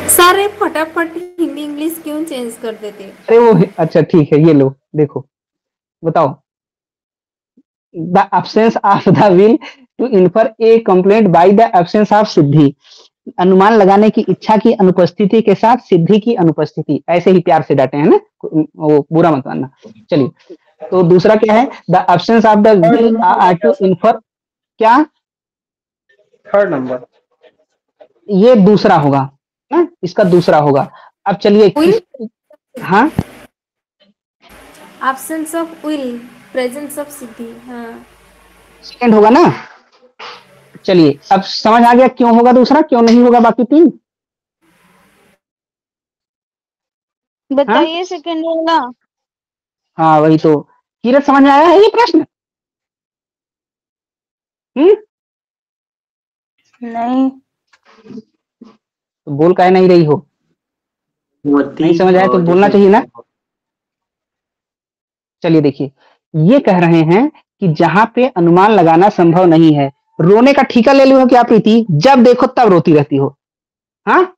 Sir ये फटाफट Hindi English क्यों चेंज कर देते? अरे वो अच्छा ठीक है, ये लो देखो, बताओ। The absence of the will to infer a complaint by the absence of siddhi. अनुमान लगाने की इच्छा की अनुपस्थिति के साथ सिद्धि की अनुपस्थिति, ऐसे ही प्यार से डांटे हैं ना, वो बुरा मत मानना। चलिए, तो दूसरा क्या है? The absence of the will to infer, क्या? थर्ड नंबर, ये दूसरा होगा ना, इसका दूसरा होगा। अब चलिए हाँ, absence of will, presence of siddhi. हाँ, सेकंड होगा ना। चलिए, अब समझ आ गया क्यों होगा दूसरा, क्यों नहीं होगा बाकी तीन? हाँ बताइए सेकंड वाला। हाँ, वही तो। कीरत समझ में आया है ये प्रश्न? नहीं। तो बोल काहे नहीं रही हो? नहीं समझ आया तो बोलना चाहिए ना। चलिए देखिए, ये कह रहे हैं कि जहां पे अनुमान लगाना संभव नहीं है, रोने का ठीका ले ली हो क्या प्रीति? जब देखो तब रोती रहती हो। हाँ,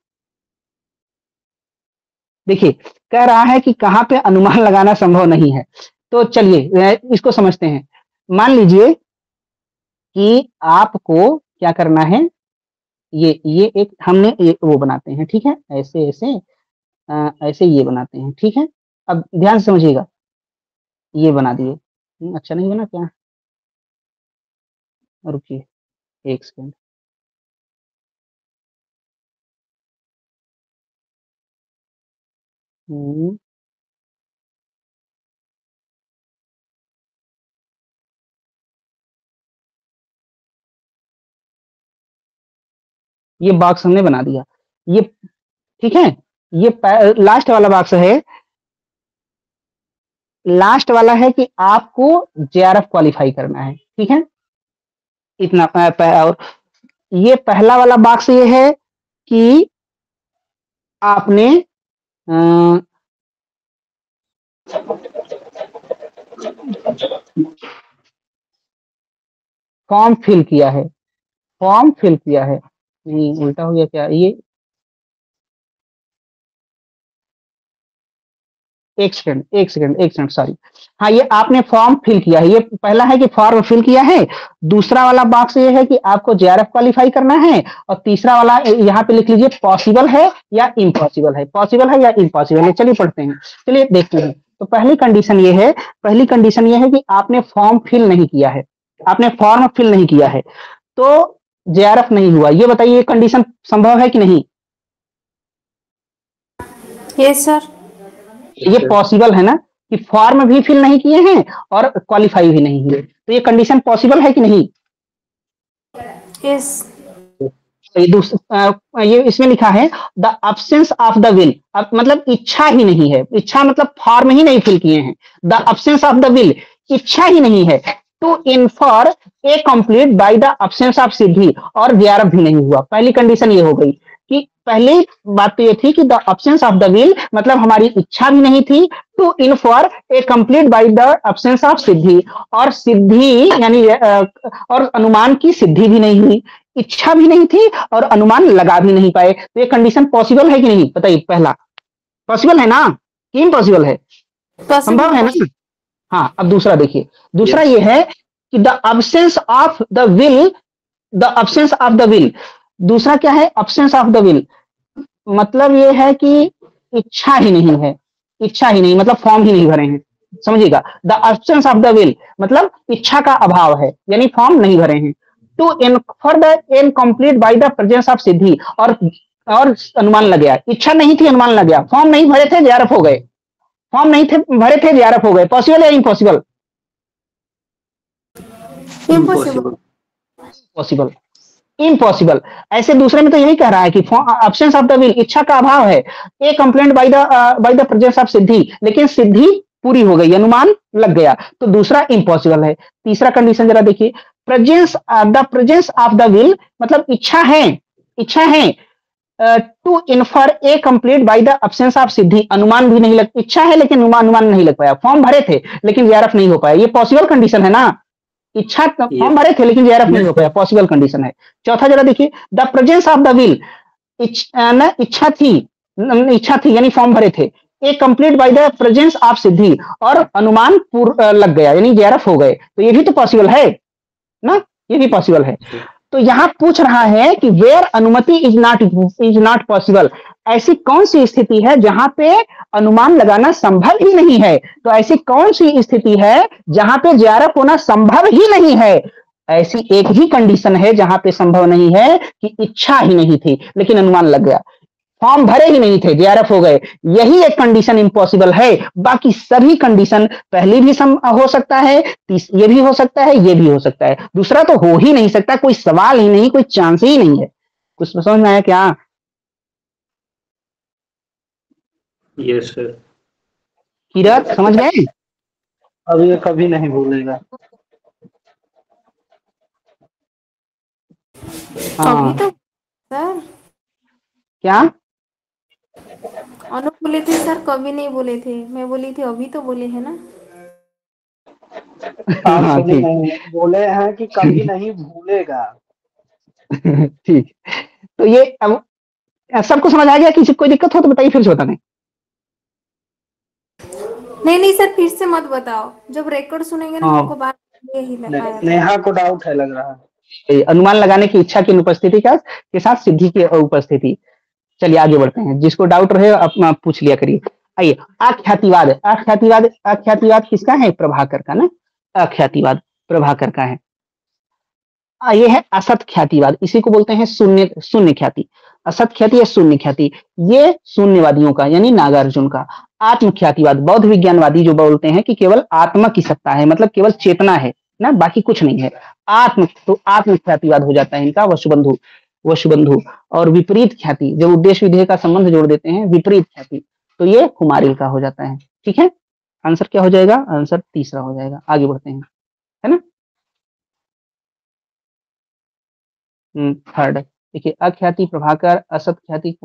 देखिए, कह रहा है कि कहां पे अनुमान लगाना संभव नहीं है। तो चलिए इसको समझते हैं। मान लीजिए कि आपको क्या करना है, ये एक हमने वो बनाते हैं, ठीक है, ऐसे ऐसे ऐसे ये बनाते हैं, ठीक है। अब ध्यान से समझिएगा, ये बना दिए। अच्छा नहीं बना क्या? रुकिए एक सेकंड। ये बॉक्स हमने बना दिया, ये ठीक है। ये लास्ट वाला बॉक्स है, लास्ट वाला है कि आपको जेआरएफ क्वालिफाई करना है, ठीक है। इतना और ये पहला वाला बॉक्स ये है कि आपने फॉर्म फिल किया है, फॉर्म फिल किया है। नहीं, उल्टा हो गया क्या? ये एक सेकंड एक सेकंड एक सेकंड, सॉरी। हाँ, ये आपने फॉर्म फिल किया है, ये पहला है कि फॉर्म फिल किया है। दूसरा वाला बॉक्स ये है कि आपको जेआरएफ क्वालिफाई करना है। और तीसरा वाला यहाँ पे लिख लीजिए, पॉसिबल है या इम्पॉसिबल है, पॉसिबल है या इम्पॉसिबल है। चलिए पढ़ते हैं, चलिए देखते हैं। तो पहली कंडीशन ये है, पहली कंडीशन ये है कि आपने फॉर्म फिल नहीं किया है, आपने फॉर्म फिल नहीं किया है, तो जेआरएफ नहीं हुआ। ये बताइए, ये कंडीशन संभव है कि नहीं? Yes sir. ये पॉसिबल है ना, कि फॉर्म भी फिल नहीं किए हैं और क्वालिफाई भी नहीं हुए, तो ये कंडीशन पॉसिबल है कि नहीं? यस। ये इसमें लिखा है the absence of the will, मतलब इच्छा ही नहीं है, इच्छा मतलब फॉर्म ही नहीं फिल किए हैं। The absence of the will, इच्छा ही नहीं है to infer a complete by the absence of siddhi, और जेआरएफ भी नहीं हुआ। पहली कंडीशन ये हो गई कि पहली बात तो ये थी कि the absence of the will मतलब हमारी इच्छा भी नहीं थी to infer a complete by the absence of siddhi, और सिद्धि यानी और अनुमान की सिद्धि भी नहीं हुई। इच्छा भी नहीं थी और अनुमान लगा भी नहीं पाए, तो ये कंडीशन पॉसिबल है कि नहीं? बताइए, पहला पॉसिबल है ना कि इम्पॉसिबल है? संभव है ना। हाँ, अब दूसरा देखिए, दूसरा ये है कि the absence of the will, the absence of the will, दूसरा क्या है? एब्सेंस ऑफ द विल मतलब ये है कि इच्छा ही नहीं है, इच्छा ही नहीं मतलब फॉर्म ही नहीं भरे हैं, समझिएगा। The absence of the will मतलब इच्छा का अभाव है, यानी फॉर्म नहीं भरे हैं। To for the incomplete by the presence of siddhi, और अनुमान लग गया। इच्छा नहीं थी, अनुमान लग गया। फॉर्म नहीं भरे थे, जेआरएफ हो गए। फॉर्म नहीं थे भरे थे, जेआरएफ हो गए। पॉसिबल या इम्पॉसिबल? इम्पॉसिबल। Possible, impossible. ऐसे दूसरे में तो यही कह रहा है कि एब्सेंस ऑफ द विल, इच्छा का अभाव है। A complaint by the presence of siddhi, लेकिन सिद्धि पूरी हो गई, अनुमान लग गया, तो दूसरा इम्पॉसिबल है। तीसरा कंडीशन जरा देखिए, presence the presence of the will मतलब इच्छा है, इच्छा है to infer a complete by the absence of siddhi, अनुमान भी नहीं लग, इच्छा है लेकिन अनुमान नहीं लग पाया। फॉर्म भरे थे लेकिन जेआरएफ नहीं हो पाया, ये पॉसिबल कंडीशन है ना। इच्छा फॉर्म भरे थे लेकिन जेआरएफ नहीं हो पाया, पॉसिबल कंडीशन है। चौथा जरा देखिए, the presence of the will, इच्छा थी, इच्छा थी यानी फॉर्म भरे थे। A complete by the presence of siddhi, और अनुमान लग गया यानी जेआरएफ हो गए, तो ये भी तो पॉसिबल है ना, ये भी पॉसिबल है। तो यहां पूछ रहा है कि वेयर अनुमति इज नॉट पॉसिबल, ऐसी कौन सी स्थिति है जहां पे अनुमान लगाना संभव ही नहीं है। तो ऐसी कौन सी स्थिति है जहां पे जेआरएफ होना संभव ही नहीं है। ऐसी एक ही कंडीशन है जहां पे संभव नहीं है कि इच्छा ही नहीं थी लेकिन अनुमान लग गया, फॉर्म भरे ही नहीं थे जेआरएफ हो गए, यही एक कंडीशन इम्पॉसिबल है। बाकी सभी कंडीशन पहली भी हो सकता है, ये भी हो सकता है, ये भी हो सकता है, दूसरा तो हो ही नहीं सकता, कोई सवाल ही नहीं, कोई चांस ही नहीं है। कुछ समझ में आया क्या? Yes sir. किरत समझ गए? अब ये कभी नहीं भूलेगा। अभी हाँ तो सर क्या? अनु बोले थे सर, कभी नहीं बोले थे, मैं बोली थी अभी तो बोले है ना। आप हाँ सुनी ठीक। नहीं, बोले हैं कि कभी नहीं भूलेगा। ठीक, तो ये अब सबको समझ आ गया? किसी को कोई दिक्कत हो तो बताइए, फिर से बताने। नहीं नहीं सर, फिर से मत बताओ, जब रिकॉर्ड सुनेंगे ना हाँ, हमको बात यही आया था। नेहा को डाउट है लग रहा है। अनुमान लगाने की इच्छा की अनुपस्थिति के साथ सिद्धि की उपस्थिति। चलिए आगे बढ़ते हैं, जिसको डाउट रहे अपना पूछ लिया करिए। आइए, अख्यातिवाद। अख्यातिवाद किसका है? प्रभाकर का ना। अख्यातिवाद प्रभाकर का है। ये है असत ख्यातिवाद, इसी को बोलते हैं शून्य ख्याति। असत ख्याति या शून्य ख्याति, ये शून्यवादियों का यानी नागार्जुन का। आत्म ख्यातिवाद, बौद्ध विज्ञानवादी जो बोलते हैं कि केवल आत्मा की सत्ता है, मतलब केवल चेतना है ना, बाकी कुछ नहीं है। तो आत्म ख्यातिवाद हो जाता है इनका। वसुबंधु। और विपरीत ख्याति, जब उद्देश्य विधेय का संबंध जोड़ देते हैं, विपरीत ख्याति, तो ये कुमारिल का हो जाता है। ठीक है, आंसर क्या हो जाएगा? आंसर तीसरा हो जाएगा। आगे बढ़ते हैं, है ना। थर्ड देखिए, अख्याति प्रभाकर, असत ख्याति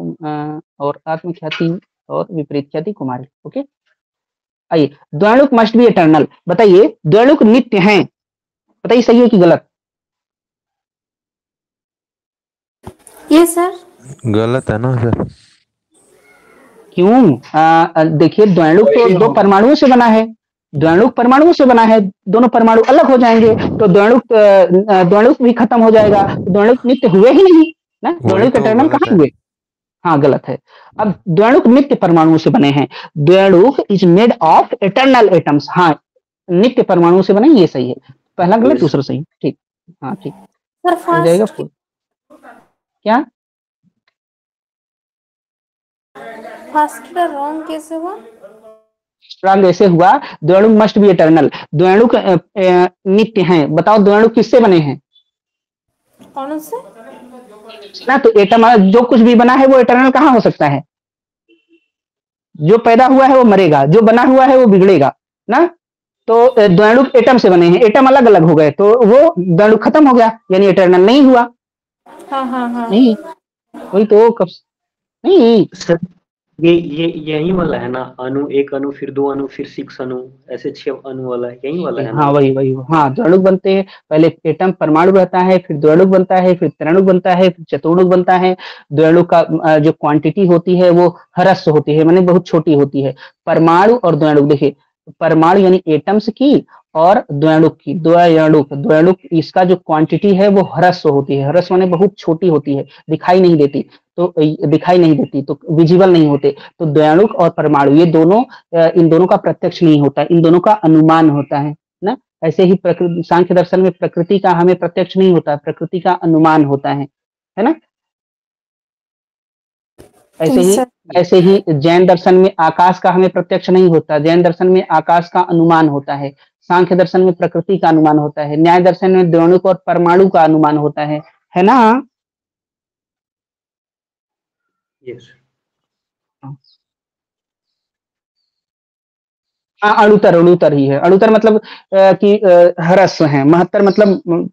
और आत्म ख्याति और विपरीत ख्याति कुमारी। ओके, आइए, द्वैणुक मस्ट बी इटर्नल। बताइए, द्वैणुक नित्य हैं, बताइए सही है कि गलत? ये सर गलत है ना सर? क्यों? देखिए, द्वैणुक तो दो परमाणुओं से बना है, द्वैणुक परमाणुओं से बना है, दोनों परमाणु अलग हो जाएंगे तो द्वैणुक भी खत्म हो जाएगा, द्वैणुक नित्य हुए ही नहीं ना, द्वैणुक इटर्नल कहाँ हुए? हाँ, गलत है। अब द्वैणुक नित्य परमाणुओं से बने हैं, dvyanuka is made of eternal atoms. हाँ, नित्य परमाणुओं से बने, ये सही है। पहला गलत, दूसरा सही। ठीक, हाँ ठीक सर हो जाएगा। फर्स्ट क्या फर्स्ट रॉन्ग कैसे हुआ? रंग ऐसे हुआ, द्वैणुक मस्ट बी इटर्नल, द्वैणुक नित्य हैं। बताओ द्वैणुक किससे बने हैं? कौन से? ना, तो एटम जो कुछ भी बना है वो इटर्नल कहाँ हो सकता है? जो पैदा हुआ है वो मरेगा, जो बना हुआ है वो बिगड़ेगा ना। तो द्वैणुक एटम से बने हैं, एटम अलग अलग हो गए तो वो द्वैणुक खत्म हो गया, यानी इटर्नल नहीं हुआ। हाँ हाँ हाँ नहीं, वही तो कब नहीं। सर ये यही वाला है ना, अणु, एक अणु, फिर दो अणु, फिर 6 अणु, ऐसे 6 अणु वाला है, यही वाला है ना? हाँ वही हाँ, द्वैणुक बनते हैं, पहले एटम परमाणु रहता है, फिर द्वैणुक बनता है, फिर त्रणुक बनता है, फिर चतुर्णुक बनता है। द्वैणुक का जो क्वांटिटी होती है वो ह्रस्व होती है, माने बहुत छोटी होती है। परमाणु और द्वैणुक, देखिए, परमाणु यानी एटम्स की, और द्वैणुक की, द्वैणुक इसका जो क्वांटिटी है वो ह्रस्व होती है। ह्रस्व माने बहुत छोटी होती है, दिखाई नहीं देती, तो विजिबल नहीं होते। तो द्वैणुक और परमाणु ये दोनों, इन दोनों का प्रत्यक्ष नहीं होता, इन दोनों का अनुमान होता है ना। ऐसे ही सांख्य दर्शन में प्रकृति का हमें प्रत्यक्ष नहीं होता, प्रकृति का अनुमान होता है ना। ऐसे ही जैन दर्शन में आकाश का हमें प्रत्यक्ष नहीं होता, जैन दर्शन में आकाश का अनुमान होता है। सांख्य दर्शन में प्रकृति का अनुमान होता है, न्याय दर्शन में द्वैणुक और परमाणु का अनुमान होता है ना। यस। हाँ, अणुतर ही है। अणुतर मतलब कि ह्रस्व है। महत्तर मतलब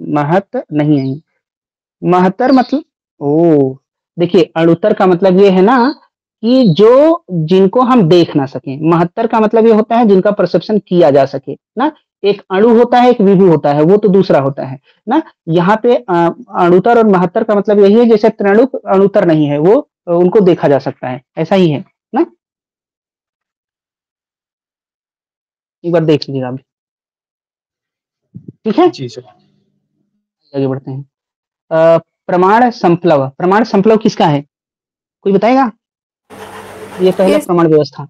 महत नहीं है, महत्तर मतलब, ओ देखिए, अणुतर का मतलब ये है ना कि जो जिनको हम देख ना सके, महत्तर का मतलब ये होता है जिनका परसेप्शन किया जा सके ना। एक अणु होता है, एक विभु होता है, वो तो दूसरा होता है ना। यहाँ पे अणुतर और महत्तर का मतलब यही है, जैसे त्रणुक अणुतर नहीं है, वो उनको देखा जा सकता है, ऐसा ही है ना। एक बार देख लीजिएगा आप, ठीक है। जी सर। आगे बढ़ते हैं। प्रमाण संप्लव, प्रमाण संप्लव किसका है, कोई बताएगा। ये पहला Yes. प्रमाण व्यवस्था,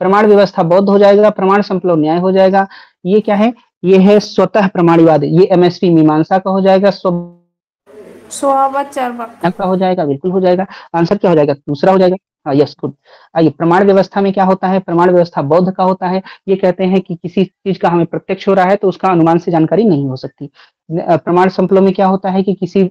प्रमाण व्यवस्था बौद्ध हो जाएगा, प्रमाण संप्लव न्याय हो जाएगा। ये क्या है, ये है स्वतः प्रमाणवाद, ये एमएसपी मीमांसा का हो जाएगा, स्वभावत चार्वाक। का हो जाएगा, बिल्कुल हो जाएगा। आंसर क्या हो जाएगा, दूसरा हो जाएगा। हाँ यस गुड। आइए, प्रमाण व्यवस्था में क्या होता है, प्रमाण व्यवस्था बौद्ध का होता है। ये कहते हैं कि किसी चीज का हमें प्रत्यक्ष हो रहा है तो उसका अनुमान से जानकारी नहीं हो सकती। प्रमाण संप्लव में क्या होता है कि किसी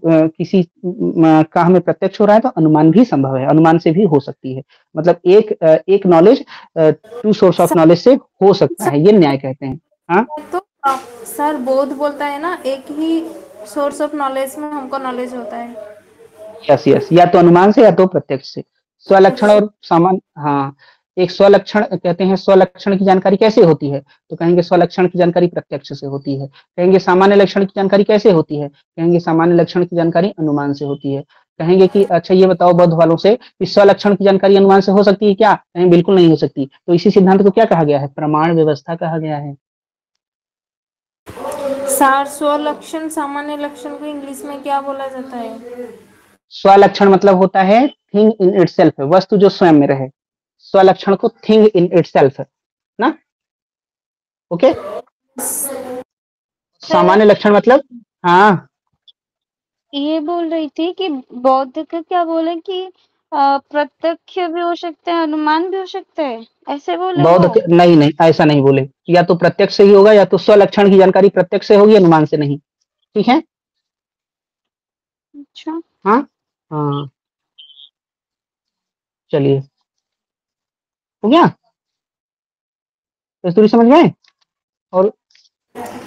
का हमें प्रत्यक्ष हो रहा है तो अनुमान भी संभव है, अनुमान से भी हो सकती है। मतलब एक knowledge to source of knowledge से हो सकता है, ये न्याय कहते हैं। हाँ तो सर बोध बोलता है ना, एक ही सोर्स ऑफ नॉलेज में हमको नॉलेज होता है। यस यस, या तो अनुमान से या तो प्रत्यक्ष से। स्वलक्षण और सामान्य, हाँ एक स्वलक्षण कहते हैं, स्वलक्षण की जानकारी कैसे होती है, तो कहेंगे स्वलक्षण की जानकारी प्रत्यक्ष से होती है। कहेंगे सामान्य लक्षण की जानकारी कैसे होती है, कहेंगे सामान्य लक्षण की जानकारी अनुमान से होती है। कहेंगे कि अच्छा ये बताओ बौद्ध वालों से कि स्वलक्षण की जानकारी अनुमान से हो सकती है क्या, कहेंगे बिल्कुल नहीं हो सकती। तो इसी सिद्धांत को क्या कहा गया है, प्रमाण व्यवस्था कहा गया है। सार स्वलक्षण सामान्य लक्षण को इंग्लिश में क्या बोला जाता है। स्वलक्षण मतलब होता है थिंग इन इटसेल्फ, वस्तु जो स्वयं में रहे। स्वलक्षण को थिंग इन इटसेल्फ ना, ओके। सामान्य लक्षण मतलब, हाँ ये बोल रही थी कि बौद्ध का क्या बोले कि प्रत्यक्ष भी हो सकता है, अनुमान भी हो सकता है, ऐसे बोले वो। नहीं नहीं ऐसा नहीं बोले, या तो प्रत्यक्ष से ही होगा या तो स्वलक्षण की जानकारी प्रत्यक्ष से होगी, अनुमान से नहीं, ठीक है। अच्छा हाँ हाँ चलिए, हो गया, तो समझ गए। और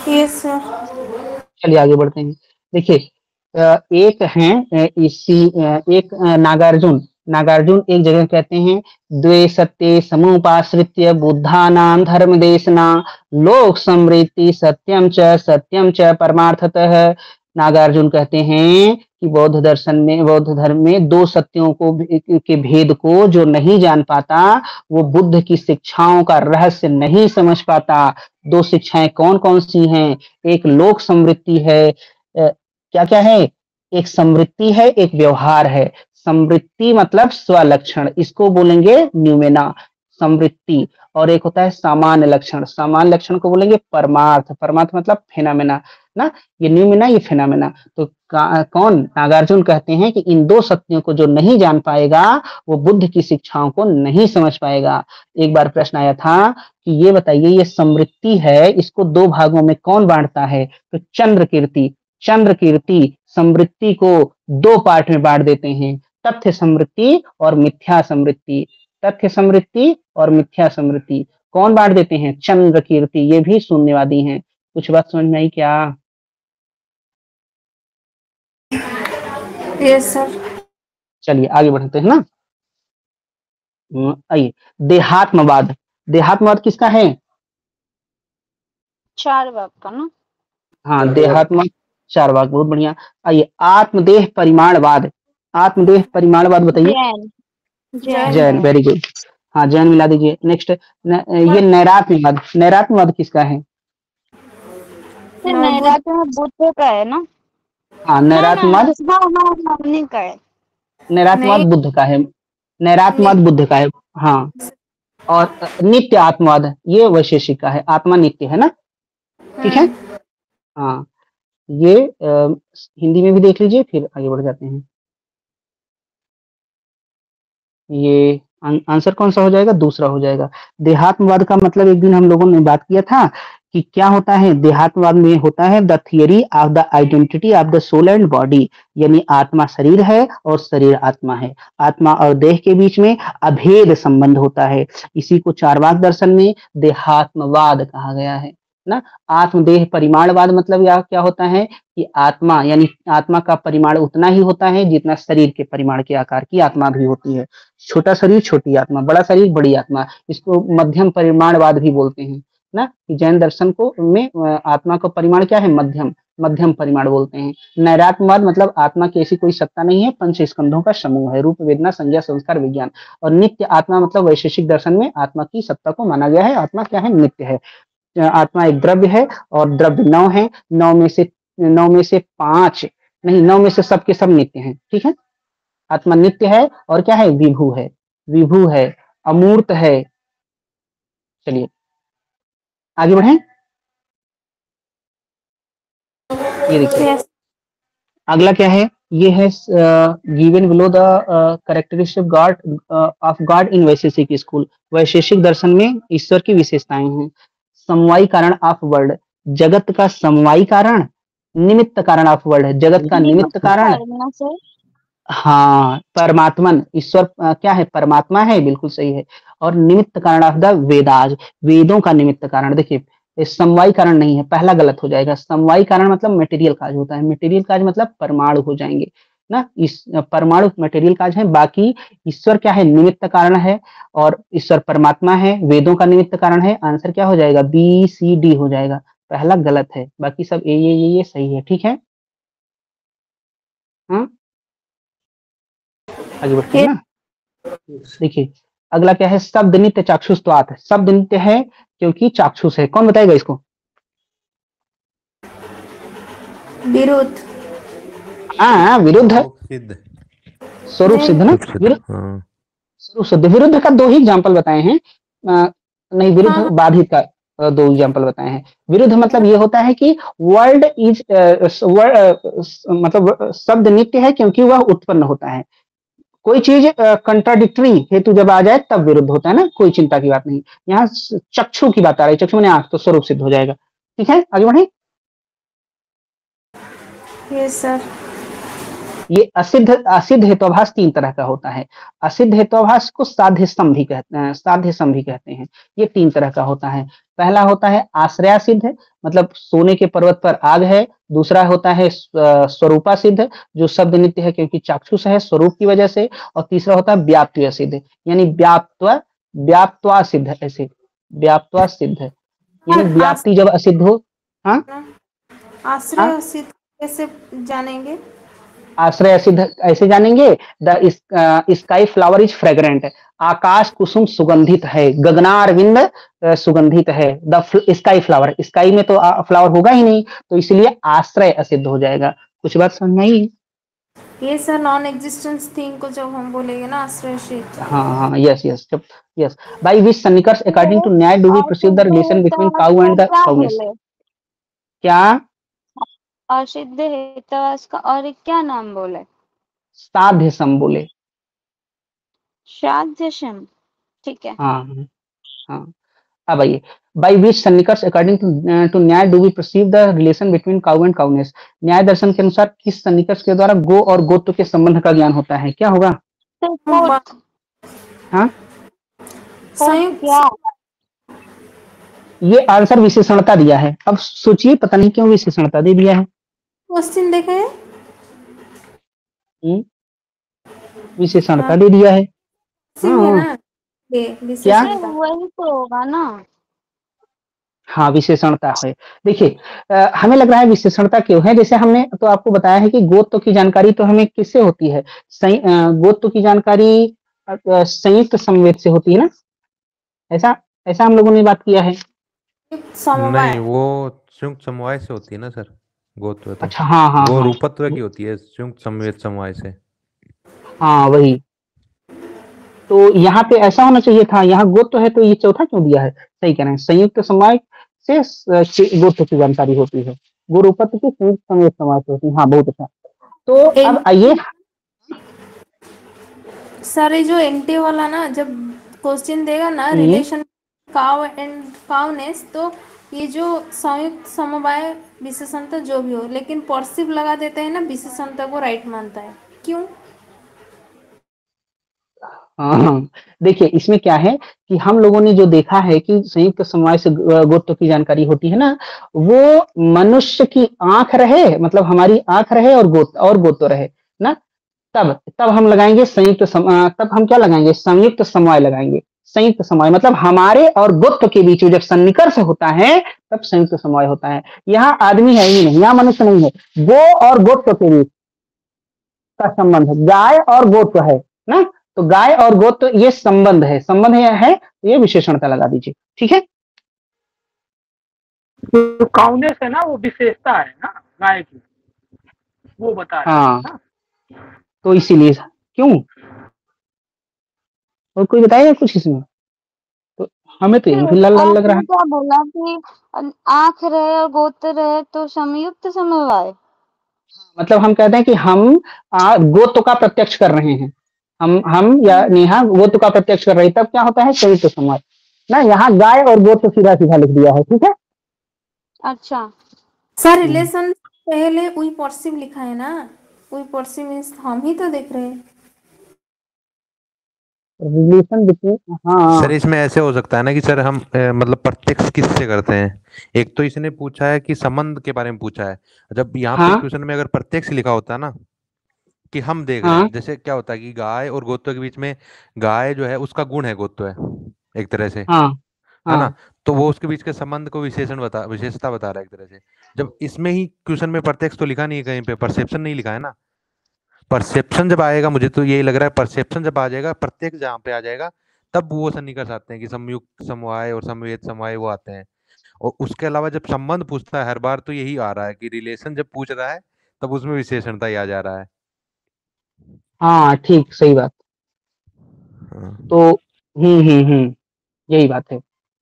यस सर। चलिए आगे बढ़ते हैं। देखिए एक है एक नागार्जुन, नागार्जुन एक जगह कहते हैं, द्वे सत्य समुपाश्रित्य बुद्धानां धर्म देशना लोक समृद्धि सत्यम च परमार्थतः। नागार्जुन कहते हैं कि बौद्ध दर्शन में, बौद्ध धर्म में दो सत्यों को के भेद को जो नहीं जान पाता वो बुद्ध की शिक्षाओं का रहस्य नहीं समझ पाता। दो शिक्षाएं कौन कौन सी हैं, एक लोक समृद्धि है, क्या क्या है, एक समृद्धि है, एक व्यवहार है। समृद्धि मतलब स्वलक्षण, इसको बोलेंगे न्यूमेना समृद्धि। और एक होता है सामान्य लक्षण, सामान्य लक्षण को बोलेंगे परमार्थ, परमार्थ मतलब फेनामेना ना, ये न्यूमेना ये फेनामेना। तो कौन, नागार्जुन कहते हैं कि इन दो सत्यों को जो नहीं जान पाएगा वो बुद्ध की शिक्षाओं को नहीं समझ पाएगा। एक बार प्रश्न आया था कि ये बताइए ये समृद्धि है, इसको दो भागों में कौन बांटता है, तो चंद्र कीर्ति समृद्धि को दो पार्ट में बांट देते हैं, तथ्य समृद्धि और मिथ्या समृद्धि। तथ्य समृद्धि और मिथ्या समृद्धि कौन बांट देते हैं, चंद्र कीर्ति, ये भी शून्यवादी हैं। कुछ बात समझ में आई क्या। Yes sir. चलिए आगे बढ़ते हैं ना। आइए, देहात्मवाद, देहात्मवाद किसका है, चार्वाक का ना। हाँ देहात्मवाद चार्वाक, बहुत बढ़िया। आइए, आत्मदेह परिमाणवाद, आत्मदेह परिमाणवाद बताइए। जैन, वेरी गुड, हाँ जैन मिला दीजिए। नेक्स्ट ये नैरात्यवाद, नैरात्यवाद किसका है, नैरात्यवाद बुद्ध का है ना। हाँ नैरात्यवाद, हाँ उन्हीं का है। नैरात्यवाद बुद्ध का है, नैरात्यवाद बुद्ध का है, हाँ। और नित्य आत्मवाद ये वैशेषिक का है, आत्मा नित्य है ना, ठीक है। हाँ ये हिंदी में भी देख लीजिए, फिर आगे बढ़ जाते हैं। ये आंसर कौन सा हो जाएगा, दूसरा हो जाएगा। देहात्मवाद का मतलब एक दिन हम लोगों ने बात किया था कि क्या होता है, देहात्मवाद में होता है the theory of the identity of the soul and body, यानी आत्मा शरीर है और शरीर आत्मा है, आत्मा और देह के बीच में अभेद संबंध होता है। इसी को चार्वाक दर्शन में देहात्मवाद कहा गया है ना। आत्मदेह परिमाणवाद मतलब यह क्या होता है कि आत्मा यानी आत्मा का परिमाण उतना ही होता है जितना शरीर के परिमाण के आकार की आत्मा भी होती है। छोटा शरीर छोटी आत्मा, बड़ा शरीर बड़ी आत्मा, इसको मध्यम परिमाणवाद भी बोलते हैं ना। जैन दर्शन को में आत्मा का परिमाण क्या है, मध्यम, मध्यम परिमाण बोलते हैं। नैरात्यवाद मतलब आत्मा की ऐसी कोई सत्ता नहीं है, पंच स्कंधों का समूह है, रूप वेदना संज्ञा संस्कार विज्ञान। और नित्य आत्मा मतलब वैशेषिक दर्शन में आत्मा की सत्ता को माना गया है, आत्मा क्या है, नित्य है। आत्मा एक द्रव्य है और द्रव्य 9 है, 9 में से 5 नहीं, 9 में से सब के सब नित्य हैं, ठीक है। आत्मा नित्य है और क्या है, विभू है, विभू है, अमूर्त है। चलिए आगे बढ़े। ये देखिए Yes. अगला क्या है, ये है given below the characteristic god of god in Vaisheshika school. Vaisheshika दर्शन में ईश्वर की विशेषताएं हैं। समवायी कारण ऑफ वर्ल्ड, जगत का समवायी कारण, निमित्त कारण ऑफ वर्ल्ड, जगत का निमित्त कारण। करना सर। हाँ, परमात्मन, ईश्वर क्या है, परमात्मा है, बिल्कुल सही है। और निमित्त कारण ऑफ द वेदाज, वेदों का निमित्त कारण। देखिए समवायी कारण नहीं है, पहला गलत हो जाएगा। समवायी कारण मतलब मटेरियल काज होता है, मटेरियल काज मतलब परमाणु हो जाएंगे ना, इस परमाणु मटेरियल काज है। बाकी ईश्वर क्या है, निमित्त कारण है और ईश्वर परमात्मा है, वेदों का निमित्त कारण है। आंसर क्या हो जाएगा, बी सी डी हो जाएगा, पहला गलत है, बाकी सब ये सही है, ठीक है। हाँ आगे बढ़ते हैं ना। देखिए अगला क्या है, शब्द नित्य चाक्षुषत्वात्। शब्द नित्य है क्योंकि चाक्षुष है। कौन बताएगा इसको, विरुद्ध। हाँ विरुद्ध, सिद्ध, स्वरूप सिद्ध ना, सिद्ध, विरुद्ध, हाँ। स्वरूप सिद्ध। विरुद्ध का 2 ही एग्जाम्पल बताए हैं, नहीं विरुद्ध हाँ। बाधित का 2 एग्जाम्पल बताए हैं। विरुद्ध मतलब ये होता है कि वर्ल्ड इज मतलब शब्द नित्य है क्योंकि वह उत्पन्न होता है। कोई चीज कंट्राडिक्टरी हेतु जब आ जाए तब विरुद्ध होता है ना, कोई चिंता की बात नहीं। यहाँ चक्षु की बात आ रही है, चक्षु मैंने आंख, तो स्वरूप सिद्ध हो जाएगा, ठीक है। आगे बढ़े। Yes sir. ये असिद्ध हेतुआभास 3 तरह का होता है। असिद्ध हेतुआभास को साध्य स्तंभ भी कहते हैं, साध्य स्तंभ भी कहते हैं। ये 3 तरह का होता है। पहला होता है आश्रया सिद्ध, मतलब सोने के पर्वत पर आग है। दूसरा होता है स्वरूपा सिद्ध, जो शब्द नित्य है क्योंकि चाक्षुष है स्वरूप की वजह से। और तीसरा होता है व्याप्त्य सिद्ध, यानी व्याप्त्वा सिद्ध, ऐसे व्याप्त्वा सिद्ध, यानी व्याप्ति जब असिद्ध हो। हाँ आश्रय सिद्ध कैसे जानेंगे, आश्रय सिद्ध ऐसे जानेंगे, the sky flower is fragrant, आकाश कुसुम सुगंधित है, गगनारविंद सुगंधित है। द स्काई फ्लावर, स्काई में तो फ्लावर होगा ही नहीं, तो इसलिए आश्रय असिद्ध हो जाएगा। कुछ बात समझ में आई? ये सर नॉन एग्जिस्टेंस थिंग को जब हम बोलेंगे ना आश्रय सिद्ध। हाँ yes yes yes. By which sannikarsha according to Nyaya do we perceive the relation between cow and the cowness. क्या असिद्ध हेतुवास का और एक क्या नाम बोले, साध्य सम बोले। साध्यशम, ठीक है। हाँ हाँ। अब आइए, by which sannikarsha according to Nyaya do we perceive the relation between cow and cowness. Nyaya दर्शन के अनुसार किस सन्निकर्ष के द्वारा गो और गोत्व के संबंध का ज्ञान होता है, क्या होगा? हाँ संयुक्त। ये आंसर विशेषणता दिया है। अब सोचिए पता नहीं क्यों विशेषणता दे दिया है। क्वेश्चन देखे, विशेषणता दे दिया है। है ना ये क्या? विशेषणता। वही तो होगा ना। हाँ विशेषणता है। देखिए हमें लग रहा है विशेषणता क्यों है, जैसे हमने तो आपको बताया है कि गोत्व की जानकारी तो हमें किससे होती है, गोत्व की जानकारी संयुक्त समवेत से होती है ना, ऐसा ऐसा हम लोगों ने बात किया है। समवाय। नहीं, वो संयुक्त समवाय से होती है ना सर, गोत्व तो। अच्छा हाँ हाँ वो हाँ रूपत्व की होती है संयुक्त समवेत समवाय से। हाँ वही तो यहाँ पे ऐसा होना चाहिए था, यहाँ गोत्व है तो ये चौथा क्यों दिया है? सही कह रहे हैं, संयुक्त समवाय से गोत्व की जानकारी होती है, गुरुपत्व की संयुक्त समवेत समवाय से होती है। हाँ बहुत अच्छा। तो अब आइए सर ये जो एंटी वाला ना जब क्वेश्चन देगा ना रिलेशन काउ एंड काउनेस, तो ये जो संयुक्त समवाय विशेषणता जो भी हो, लेकिन परसिव लगा देते हैं ना, विशेषणता को राइट मानता है, क्यों? हाँ देखिए इसमें क्या है कि हम लोगों ने जो देखा है कि संयुक्त समवाय से गोत्व की जानकारी होती है ना, वो मनुष्य की आंख रहे, मतलब हमारी आंख रहे और गोत्व रहे ना, तब हम लगाएंगे तब हम क्या लगाएंगे, संयुक्त समवाय लगाएंगे। संयुक्त समवाय, मतलब हमारे और गोत्र के बीच में जब सन्निकर्ष होता है तब संयुक्त समवाय होता है। यहाँ आदमी है ही नहीं, यहाँ मनुष्य नहीं है, गो और गोत्र के बीच का संबंध है, गाय और गोत्र है ना, तो गाय और गोत्र ये संबंध है, संबंध है तो ये विशेषणता लगा दीजिए, ठीक है। तो काउनेस है ना, वो विशेषता है ना गाय की, वो बता रहे हैं हाँ ना। तो इसीलिए क्यों, और कोई बताएगा कुछ इसमें, तो हमें तो यही फिलहाल लाल लग रहा आपने है। क्या बोला कि आंख रहे और गोत्र रहे तो संयुक्त समवाय। मतलब हम कहते हैं कि हम गोत्व का प्रत्यक्ष कर रहे हैं, हम या नेहा गोत्व का प्रत्यक्ष कर रही है, तब क्या होता है संयुक्त समवाय ना। यहाँ गाय और गोत्व सीधा सीधा लिख दिया है, ठीक है। अच्छा सर रिलेशन पहले वी पर्सीव लिखा है ना, वी पर्सीव मीन्स हम ही तो देख रहे हैं। रिलेशन बिटवीन, हाँ सर इसमें ऐसे हो सकता है ना कि सर हम मतलब प्रत्यक्ष किससे करते हैं। एक तो इसने पूछा है कि संबंध के बारे में पूछा है, जब यहाँ पे हाँ क्वेश्चन में अगर प्रत्यक्ष लिखा होता है ना कि हम देख रहे हाँ हैं, जैसे क्या होता है कि गाय और गोत्व के बीच में गाय जो है उसका गुण है गोत्व है एक तरह से, हाँ है ना। हाँ तो वो उसके बीच के संबंध को विशेषता बता रहा है एक तरह से। जब इसमें ही क्वेश्चन में प्रत्यक्ष तो लिखा नहीं है, कहीं पे परसेप्शन नहीं लिखा है ना। परसेप्शन जब आएगा, मुझे तो यही लग रहा है परसेप्शन जब आ जाएगा, प्रत्यक्ष जहाँ पे आ जाएगा, तब वो सन्निकर्ष आते हैं कि संयुक्त समवाय और समवेत समवाय वो आते हैं। और उसके अलावा जब संबंध पूछता है हर बार तो यही आ रहा है कि रिलेशन जब पूछ रहा है तब उसमें विशेषणता ही आ जा रहा है। हाँ ठीक, सही बात। हाँ। तो यही बात है।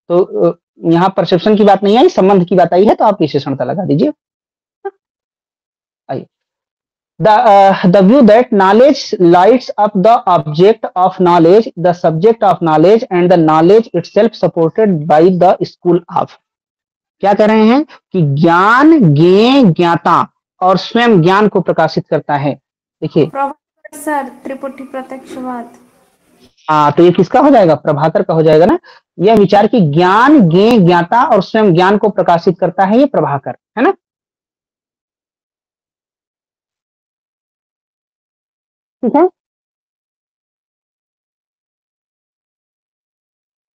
तो यहाँ परसेप्शन की बात नहीं आई, संबंध की बात आई है, तो आप विशेषणता लगा दीजिए। आइए, the view that knowledge lights up the object of knowledge, the subject of knowledge and the knowledge itself supported by the school of। क्या कह रहे हैं कि ज्ञान ज्ञेय ज्ञाता और स्वयं ज्ञान को प्रकाशित करता है। देखिए प्रभाकर सर त्रिपुटी प्रत्यक्षवाद। तो ये किसका हो जाएगा, प्रभाकर का हो जाएगा ना। यह विचार कि ज्ञान ज्ञेय ज्ञाता और स्वयं ज्ञान को प्रकाशित करता है, ये प्रभाकर है ना, ठीक है।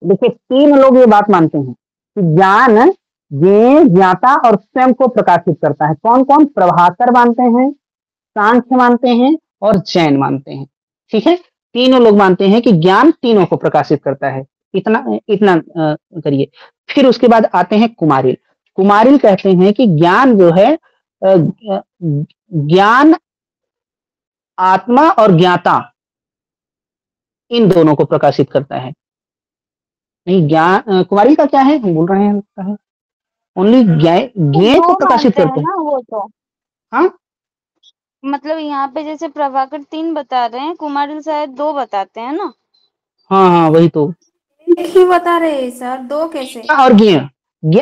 देखिए तीन लोग ये बात मानते हैं कि ज्ञान ज्ञेय ज्ञाता और स्वयं को प्रकाशित करता है। कौन कौन, प्रभाकर मानते हैं, सांख्य मानते हैं और जैन मानते हैं, ठीक है। तीनों लोग मानते हैं कि ज्ञान तीनों को प्रकाशित करता है। इतना इतना करिए। फिर उसके बाद आते हैं कुमारिल। कुमारिल कहते हैं कि ज्ञान जो है ज्ञान आत्मा और ज्ञाता इन दोनों को प्रकाशित करता है। नहीं, ज्ञान कुमारिल का क्या है, हम बोल रहे हैं ओनली ज्ञेय को दो प्रकाशित मानते करते हैं हैं। ना वो तो, हाँ मतलब यहाँ पे जैसे प्रभाकर 3 बता रहे हैं, कुमारिल शायद 2 बताते हैं ना। हाँ वही तो। एक ही बता रहे हैं सर, दो कैसे। और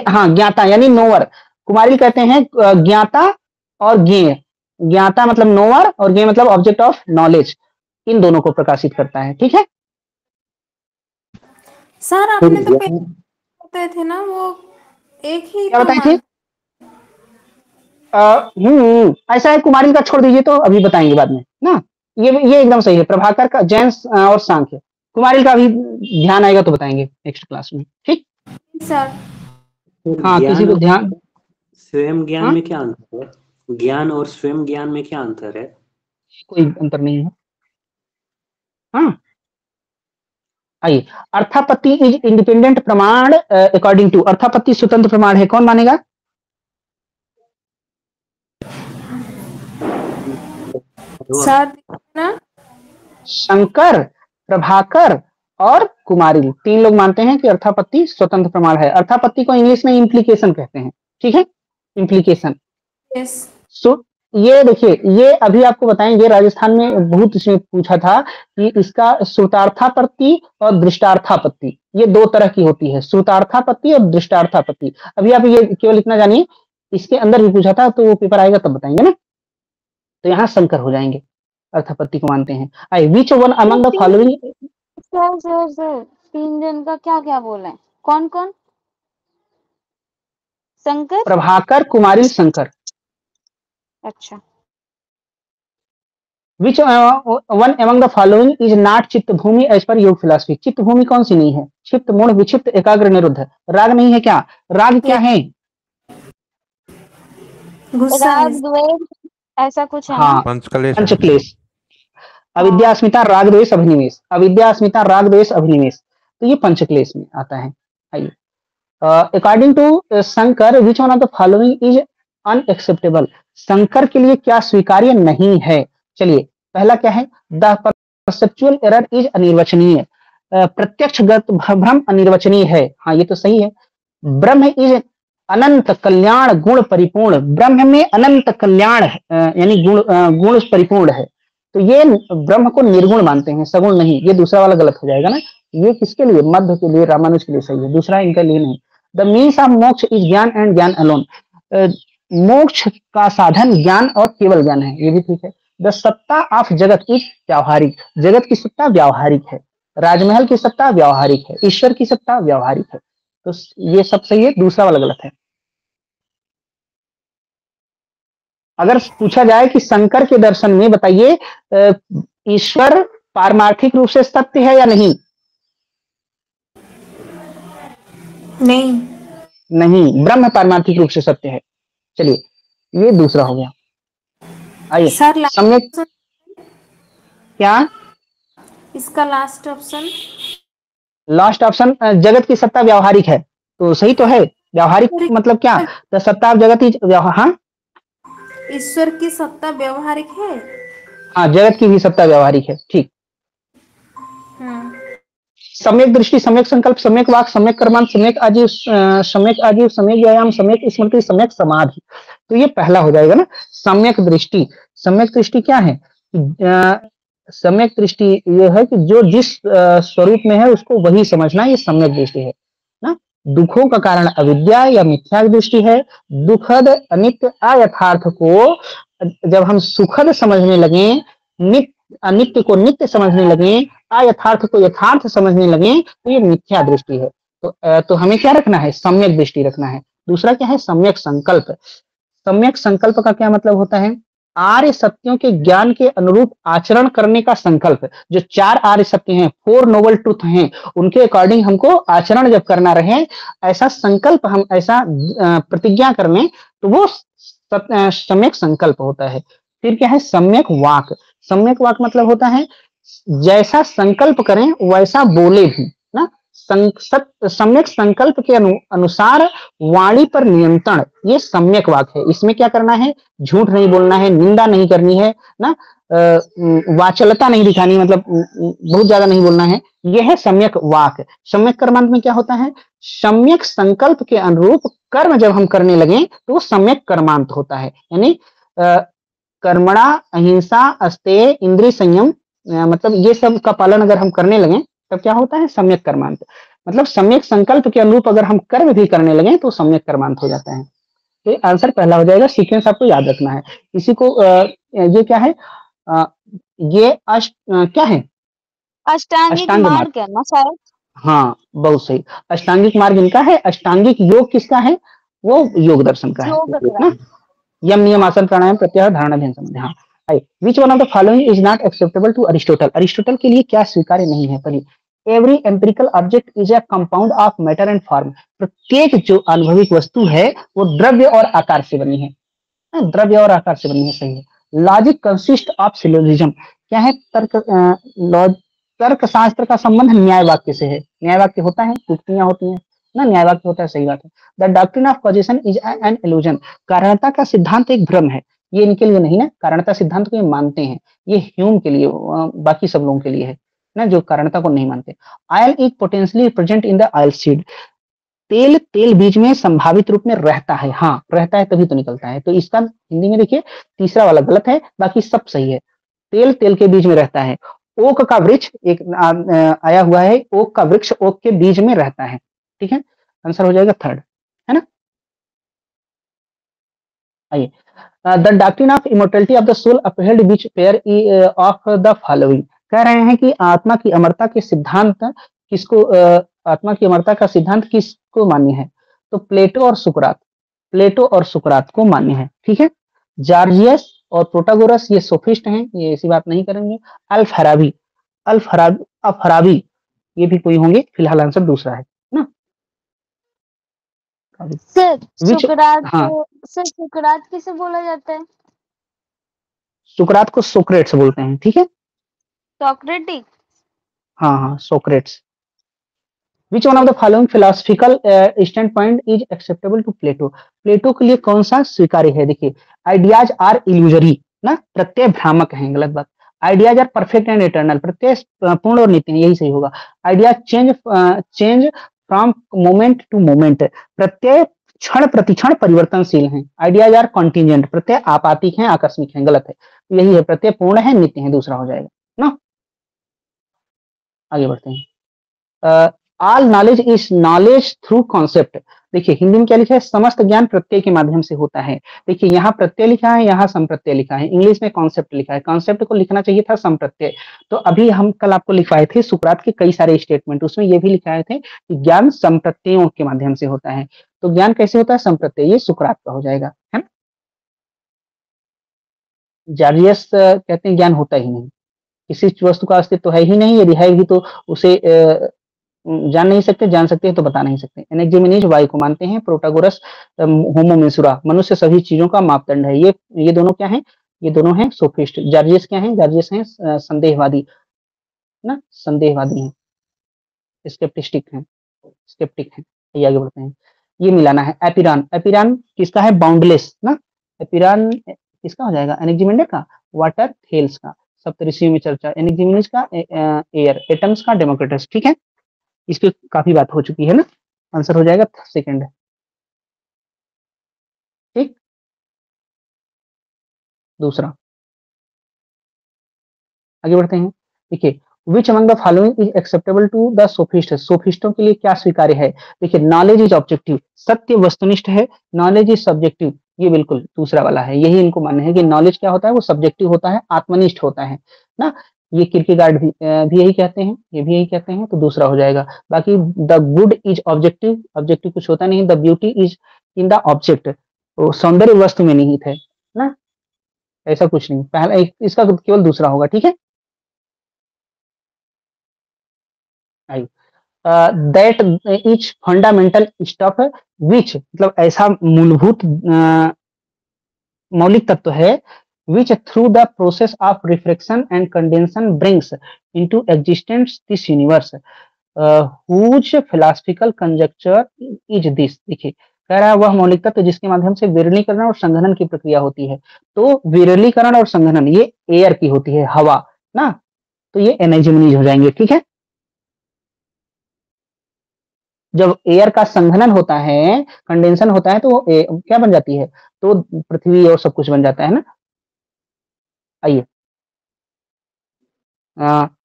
हाँ ज्ञाता यानी नोवर। कुमारिल कहते हैं ज्ञाता और ज्ञेय। ज्ञाता मतलब नोवर और ज्ञेय मतलब ऑब्जेक्ट ऑफ नॉलेज, इन दोनों को प्रकाशित करता है, ठीक है। सर आपने तो पहले बताए थे ना, वो एक ही क्या तो बताए थे, मान। ऐसा है, कुमारिल का छोड़ दीजिए, तो अभी बताएंगे बाद में ना। ये एकदम सही है, प्रभाकर का जैन और सांख्य। कुमारिल का अभी ध्यान आएगा तो बताएंगे नेक्स्ट क्लास में, ठीक। सर हाँ किसी ज्ञान को और ध्यान, स्वयं ज्ञान हाँ में क्या अंतर है, ज्ञान और स्वयं ज्ञान में क्या अंतर है। कोई अंतर नहीं है। हाँ आइए, अर्थापत्ति इज इंडिपेंडेंट प्रमाण अकॉर्डिंग टू, अर्थापत्ति स्वतंत्र प्रमाण है, कौन मानेगा। सर ना, शंकर, प्रभाकर और कुमारिल, तीन लोग मानते हैं कि अर्थापत्ति स्वतंत्र प्रमाण है। अर्थापत्ति को इंग्लिश में इम्प्लीकेशन कहते हैं, ठीक है, इम्प्लीकेशन। यस सो ये देखिए, ये अभी आपको बताएंगे, राजस्थान में बहुत इसमें पूछा था कि इसका श्रुतार्थापत्ति और दृष्टार्थापत्ति, ये दो तरह की होती है, श्रुतार्थापत्ति और दृष्टार्थापत्ति। अभी आप ये केवल इतना जानिए, इसके अंदर भी पूछा था, तो वो पेपर आएगा तब बताएंगे ना। तो यहाँ शंकर हो जाएंगे, अर्थापत्ति को मानते हैं। I which one among the following, sir 3 जन का क्या क्या बोला है, कौन कौन। शंकर, प्रभाकर कुमारिल शंकर। अच्छा which one among the following is not चित्त भूमि एज पर योग फिलॉसफी? चित्त भूमि कौन सी नहीं है? क्षिप्त, मूढ़, विक्षिप्त, एकाग्र, निरुद्ध। राग नहीं है क्या? राग क्या है? गुस्सा राग है। द्वेष ऐसा कुछ है ना? हाँ, पंचक्लेश है। पंचक्लेश। अविद्या, अस्मिता, राग, द्वेष, अभिनिवेश। अविद्या, अस्मिता, राग, द्वेष, अभिनिवेश, तो ये पंचक्लेश में आता है। आइए, according to Shankar which one of the following is unacceptable? Shankar के लिए क्या स्वीकार्य नहीं है? चलिए, पहला क्या है? द परसेप्चुअल एरर इज अनिर्वचनीय। प्रत्यक्षगत भ्रम अनिर्वचनीय है। हाँ, ये तो सही है। ब्रह्म इज अनंत कल्याण गुण परिपूर्ण। ब्रह्म में अनंत कल्याण यानी गुण परिपूर्ण है, तो ये ब्रह्म को निर्गुण मानते हैं, सगुण नहीं। ये दूसरा वाला गलत हो जाएगा ना। ये किसके लिए? मध्य के लिए, रामानुज के लिए सही है, दूसरा इनके लिए नहीं। द मीन्स ऑफ मोक्ष इज ज्ञान एंड ज्ञान अलोन। मोक्ष का साधन ज्ञान और केवल ज्ञान है, ये भी ठीक है। द सत्ता ऑफ जगत इज व्यावहारिक। जगत की सत्ता व्यावहारिक है। राजमहल की सत्ता व्यावहारिक है। ईश्वर की सत्ता व्यावहारिक है, तो ये सब सही है, दूसरा वाला गलत है। अगर पूछा जाए कि शंकर के दर्शन में बताइए ईश्वर पारमार्थिक रूप से सत्य है या नहीं? नहीं। नहीं, ब्रह्म पारमार्थिक रूप से सत्य है। चलिए, ये दूसरा हो गया। आइए, सर सम्यक क्या? इसका लास्ट ऑप्शन। लास्ट ऑप्शन, जगत की सत्ता व्यावहारिक है, तो सही तो है। व्यावहारिक मतलब क्या? द सत्ता ऑफ जगत इज हाँ, ईश्वर की सत्ता व्यवहारिक है। हाँ, जगत की भी सत्ता व्यावहारिक है, ठीक। सम्यक दृष्टि, सम्यक संकल्प, सम्यक वाक, सम्यक कर्मांत, सम्यक आजीव, सम्यक व्यायाम, सम्यक स्मृति, सम्यक समाधि, तो ये पहला हो जाएगा ना। सम्यक दृष्टि, सम्यक दृष्टि क्या है? सम्यक दृष्टि ये है कि जो जिस स्वरूप में है उसको वही समझना, ये सम्यक दृष्टि है ना। दुखों का कारण अविद्या या मिथ्या दृष्टि है। दुखद अनित्य अयथार्थ को जब हम सुखद समझने लगे, अनित्य को नित्य समझने लगे, अयथार्थ को यथार्थ समझने लगे, तो ये मिथ्या दृष्टि है। तो हमें क्या रखना है? सम्यक दृष्टि रखना है। दूसरा क्या है? सम्यक संकल्प। सम्यक संकल्प का क्या मतलब होता है? आर्य सत्यों के ज्ञान के अनुरूप आचरण करने का संकल्प। जो 4 आर्य सत्य हैं, 4 नोबल ट्रुथ हैं, उनके अकॉर्डिंग हमको आचरण जब करना रहे, ऐसा संकल्प हम ऐसा प्रतिज्ञा कर लें, तो वो सम्यक संकल्प होता है। फिर क्या है? सम्यक वाक। सम्यक वाक मतलब होता है जैसा संकल्प करें वैसा बोले भी ना। सम्यक संकल्प के अनुसार वाणी पर नियंत्रण, ये सम्यक वाक है। इसमें क्या करना है? झूठ नहीं बोलना है, निंदा नहीं करनी है ना, वाचलता नहीं दिखानी, मतलब बहुत ज्यादा नहीं बोलना है, यह है सम्यक वाक। सम्यक कर्मांत में क्या होता है? सम्यक संकल्प के अनुरूप कर्म जब हम करने लगे तो वो सम्यक कर्मांत होता है। यानी कर्मणा अहिंसा अस्तेय इंद्रिय संयम, मतलब ये सब का पालन अगर हम करने लगे तब क्या होता है? सम्यक कर्मांत। मतलब सम्यक संकल्प के अनुरूप अगर हम कर्म भी करने लगे तो सम्यक कर्मांत हो जाता है। तो आंसर पहला हो जाएगा। सीक्वेंस आपको याद रखना है। इसी को ये क्या है? ये क्या है? अष्टांगिक मार्ग है ना शायद। हाँ, बहुत सही। अष्टांगिक मार्ग इनका है। अष्टांगिक योग किसका है? वो योग दर्शन का है ना। यम नियम आसन प्राणायाम प्रत्याहार धारणा ध्यान समाधि। हाँ, which one of the following is not acceptable to Aristotle? Aristotle के लिए क्या स्वीकार्य नहीं है? पहले, every empirical object is a compound of matter and form. प्रत्येक जो अनुभविक वस्तु है वो द्रव्य और आकार से बनी है। द्रव्य और आकार से बनी है, सही है। Logic consist of syllogism. क्या है? तर्क शास्त्र का संबंध न्याय वाक्य से है। न्याय वाक्य होता है, युक्तियां होती हैं ना, न्याय वाक्य होता है, सही बात है। The doctrine of causation is an illusion. कारणता का सिद्धांत एक भ्रम है। ये इनके लिए नहीं ना, कारणता सिद्धांत को ये मानते हैं, ये ह्यूम के लिए, बाकी सब लोगों के लिए है ना, जो कारणता को नहीं मानते। Oil is potentially present in the oil seed. तेल बीज में संभावित रूप में रहता है। हाँ, रहता है तभी तो निकलता है। तो इसका हिंदी में देखिए तीसरा वाला गलत है, बाकी सब सही है। तेल के बीज में रहता है। ओक का वृक्ष एक आया हुआ है, ओक का वृक्ष ओक के बीज में रहता है। ठीक है, आंसर हो जाएगा थर्ड, है ना। आइए, the doctrine of immortality of the soul upheld which pair of the following. कह रहे हैं कि आत्मा की अमरता के सिद्धांत किसको, आत्मा की अमरता का सिद्धांत किसको मान्य है? तो प्लेटो और सुकरात को मान्य है। ठीक है, जॉर्जियस और प्रोटागोरस ये सोफिस्ट हैं, ये ऐसी बात नहीं करेंगे। अल फराबी, फराबी ये भी कोई होंगे, फिलहाल आंसर दूसरा है ना। सर Which- सुकरात हाँ सर सुकरात किसे बोला जाता है? सुकरात को सोक्रेट्स बोलते हैं, ठीक है। सॉक्रेटिक। हाँ Socrates. Which one of the following philosophical stand point is acceptable to Plato? Plato के लिए कौन सा स्वीकार्य है? देखिए, आइडियाज आर इल्यूजरी ना, प्रत्यय भ्रामक है, गलत बात। Ideas are perfect and eternal, प्रत्यय पूर्ण और नित्य है, यही सही होगा। Ideas change from moment to moment, प्रत्यय क्षण प्रतिक्षण परिवर्तनशील हैं। आइडियाज आर कॉन्टिजेंट, प्रत्यय आपातिक हैं, आकस्मिक हैं, गलत है। यही है, प्रत्यय पूर्ण है, नित्य है, दूसरा हो जाएगा ना। आगे बढ़ते हैं। All knowledge is knowledge through concept. देखिए हिंदी में क्या लिखा है? समस्त ज्ञान प्रत्यय के माध्यम से होता है। देखिए यहाँ प्रत्यय लिखा है, यहाँ संप्रत्यय लिखा है, इंग्लिश में कॉन्सेप्ट लिखा है। कॉन्सेप्ट को लिखना चाहिए था संप्रत्यय। तो अभी हम कल आपको लिखवाए थे सुकरात के कई सारे स्टेटमेंट, उसमें ये भी लिखाए थे कि ज्ञान संप्रत्ययों के माध्यम से होता है। तो ज्ञान कैसे होता है? संप्रत्यय, ये सुकरात का हो जाएगा, है ना। जार्जियस कहते हैं ज्ञान होता ही नहीं, किसी वस्तु का अस्तित्व है ही नहीं, यदि है भी तो उसे जान नहीं सकते, जान सकते हैं तो बता नहीं सकते। एनेक्जिमेनीज वायु को मानते हैं। प्रोटागोरस होमो मेंसुरा, मनुष्य सभी चीजों का मापदंड है। ये दोनों क्या हैं? ये दोनों हैं सोफिस्ट। जार्जियस क्या हैं? जार्जियस हैं संदेहवादी ना, संदेहवादी हैं, स्केप्टिक हैं। ये आगे बढ़ते हैं। ये मिलाना है। एपिरान, एपिरान किसका है? बाउंडलेस ना। एपिरान किसका हो जाएगा? एनेक्जिमेंडर का, वाटर थेल्स का, सप्तऋषियों में चर्चा। एनेक्जिमेनीज का एयर, एटम्स का डेमोक्रिटस, ठीक है। इस पे काफी बात हो चुकी है ना। आंसर हो जाएगा सेकंड, ठीक। दूसरा, आगे बढ़ते हैं। देखिए, which among the following is acceptable to the sophist? सोफिस्टों के लिए क्या स्वीकार्य है? देखिए, नॉलेज इज ऑब्जेक्टिव, सत्य वस्तुनिष्ठ है। नॉलेज इज सब्जेक्टिव, ये बिल्कुल दूसरा वाला है। यही इनको मानना है कि नॉलेज क्या होता है? वो सब्जेक्टिव होता है, आत्मनिष्ठ होता है ना। ये किरकेगार्ड भी यही कहते हैं, ये भी यही कहते हैं, तो दूसरा हो जाएगा। बाकी the good is objective, objective कुछ होता नहीं। The beauty is in the object, तो सौंदर्य वस्तु में निहित है ना, ऐसा कुछ नहीं। पहला इसका केवल दूसरा होगा, ठीक है। That each fundamental stuff which, मतलब ऐसा मूलभूत मौलिक तत्व है, which through the process of refraction and condensation brings into existence this universe, whose philosophical conjecture is this. देखिए, कह रहा है वह मौलिक तत्व जिसके माध्यम से विरलीकरण और संघनन की प्रक्रिया होती है। तो विरलीकरण और संघनन ये एयर की होती है, हवा ना, तो ये एनेक्जिमेनीज हो जाएंगे, ठीक है। जब एयर का संघनन होता है, कंडेंशन होता है, तो वो क्या बन जाती है? तो पृथ्वी और सब कुछ बन जाता है ना। आइए,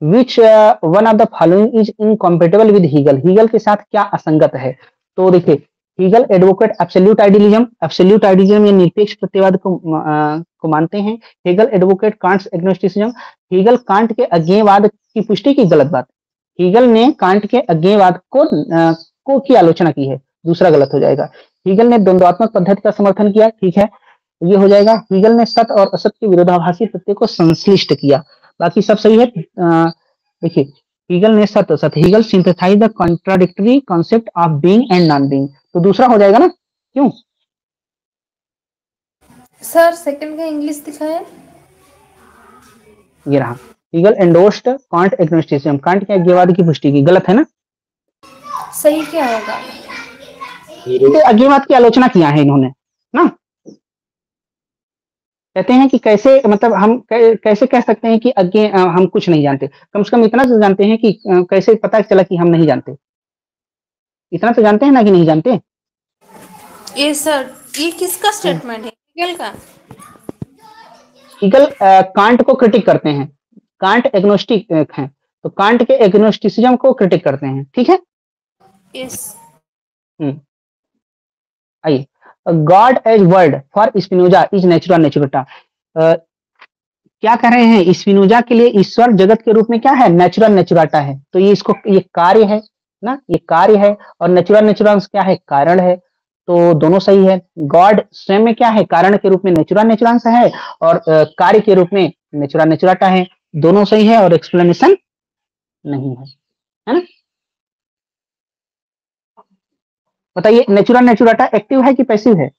which one of the following is incompatible with Hegel? Hegel के साथ क्या असंगत है? तो देखिए, Hegel advocate absolute idealism, absolute idealism या निरपेक्ष प्रत्ययवाद को मानते हैं। Hegel advocate Kant's agnosticism, Hegel Kant के अज्ञेयवाद की पुष्टि की, गलत बात। हीगल ने कांट के अज्ञेयवाद को की आलोचना की है, दूसरा गलत हो जाएगा। हीगल ने द्वंद्वात्मक पद्धति का समर्थन किया, ठीक है, ये हो जाएगा। हीगल ने सत्य और असत्य के विरोधाभासी प्रत्यय को संश्लिष्ट किया, बाकी सब सही है। देखिए, हीगल ने सत्य असत्य, Hegel synthesise the contradictory concept of being and non being, तो दूसरा हो जाएगा ना। क्यों? सर सेकंड का इंग्लिश दिखाए। ये रहा, Hegel endorsed Kant agnosticism, Kant के अज्ञेयवाद की पुष्टि की, गलत है ना। सही क्या होगा? अज्ञेयवाद की आलोचना किया है इन्होंने ना। कहते हैं कि कैसे, मतलब हम कैसे कह सकते हैं कि हम कुछ नहीं जानते, कम से कम इतना तो जानते हैं कि कैसे पता चला कि हम नहीं जानते, इतना तो जानते हैं ना कि नहीं जानते। ये सर, ये किसका स्टेटमेंट है? हीगल का। हीगल कांट को क्रिटिक करते हैं, कांट एग्नोस्टिक हैं, तो कांट के एग्नोस्टिसिज्म को क्रिटिक करते हैं, ठीक है। यस। आइए, god as word for Spinoza is नेचुरा नेचुरटा, क्या कह रहे हैं? स्पिनोजा के लिए ईश्वर जगत के रूप में क्या है? नेचुरल नेचुराटा है। तो ये इसको, ये कार्य है ना, ये कार्य है, और नेचुरल नेचुरल्स क्या है? कारण है। तो दोनों सही है। गॉड स्वयं में क्या है, कारण के रूप में नेचुरा नेचुरांस है और कार्य के रूप में नेचुरा नेचुराटा है, दोनों सही है और एक्सप्लेनेशन नहीं है ना। बताइए नेचुरा नेचुराटा एक्टिव है कि पैसिव है?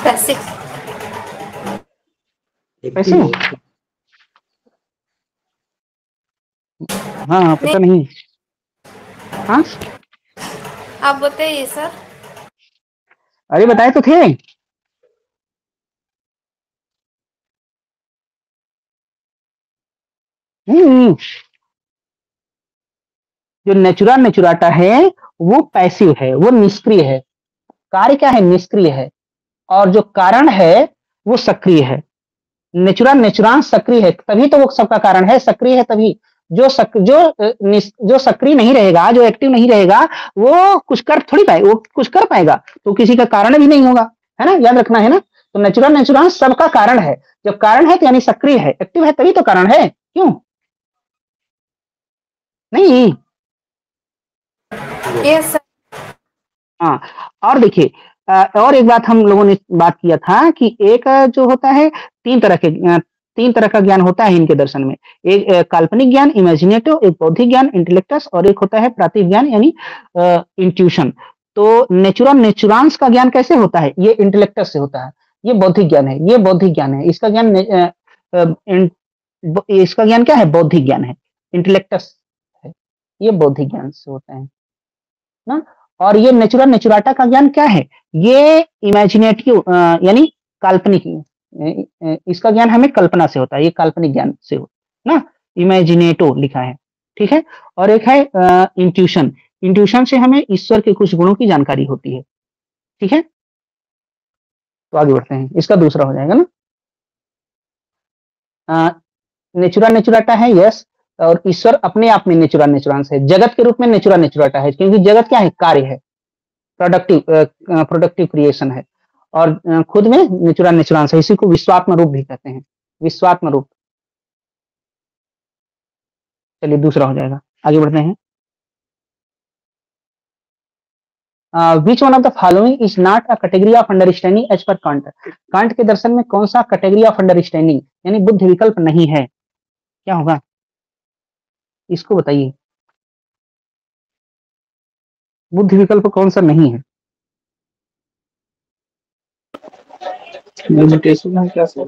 पैसिव। पैसिव? हाँ पता नहीं। हाँ आप बताइए सर। अरे बताए तो थे। जो नेचुरा नेचुराटा है वो पैसिव है, वो निष्क्रिय है। कार्य क्या है, निष्क्रिय है, और जो कारण है वो सक्रिय है। नेचुरा नेचुरांस सक्रिय है, तभी तो वो सबका कारण है, सक्रिय है तभी। जो सक्रिय नहीं रहेगा, जो एक्टिव नहीं रहेगा, वो कुछ कर थोड़ी पाए, वो कुछ कर पाएगा तो किसी का कारण भी नहीं होगा, है ना, याद रखना है ना। तो नेचुरा नेचुरांस सबका कारण है, जब कारण है तो यानी सक्रिय है, एक्टिव है तभी तो कारण है, क्यों नहीं? Yes sir. हाँ, और देखिए और एक बात हम लोगों ने बात किया था कि एक जो होता है तीन तरह का ज्ञान होता है इनके दर्शन में। एक काल्पनिक ज्ञान इमेजिनेटिव, एक बौद्धिक ज्ञान इंटेलेक्टस, और एक होता है प्रातिभ ज्ञान यानी इंट्यूशन। तो नेचुरा नेचुरांस का ज्ञान कैसे होता है, ये इंटेलेक्टस से होता है, ये बौद्धिक ज्ञान है, ये बौद्धिक ज्ञान है। इसका ज्ञान क्या है, बौद्धिक ज्ञान है, इंटेलेक्टस है, ये बौद्धिक ज्ञान से होता है ना। और ये नेचुरा नेचुराटा का ज्ञान क्या है, ये इमेजिनेटिव यानी काल्पनिक, इसका ज्ञान हमें कल्पना से होता है, ये काल्पनिक ज्ञान से होता है ना, इमेजिनेटो लिखा है, ठीक है। और एक है इंट्यूशन, इंट्यूशन से हमें ईश्वर के कुछ गुणों की जानकारी होती है, ठीक है। तो आगे बढ़ते हैं, इसका दूसरा हो जाएगा ना। नेचुरा नेचुराटा है, यस, और ईश्वर अपने आप में नेचुरा नेचुरांस है, जगत के रूप में नेचुरा नेचुराटा है, क्योंकि जगत क्या है, कार्य है, प्रोडक्टिव क्रिएशन है, और खुद में नेचुरा नेचुरांस है। इसी को विश्वात्म रूप भी कहते हैं, विश्वात्म रूप। चलिए दूसरा हो जाएगा, आगे बढ़ते हैं। Which one of the following is not a category of understanding as per Kant. Kant के दर्शन में कौन सा कैटेगरी ऑफ अंडरस्टैंडिंग यानी बुद्धि विकल्प नहीं है, क्या होगा इसको बताइए। बुद्धि विकल्प कौन सा नहीं है? मेडिटेशन है क्या सर?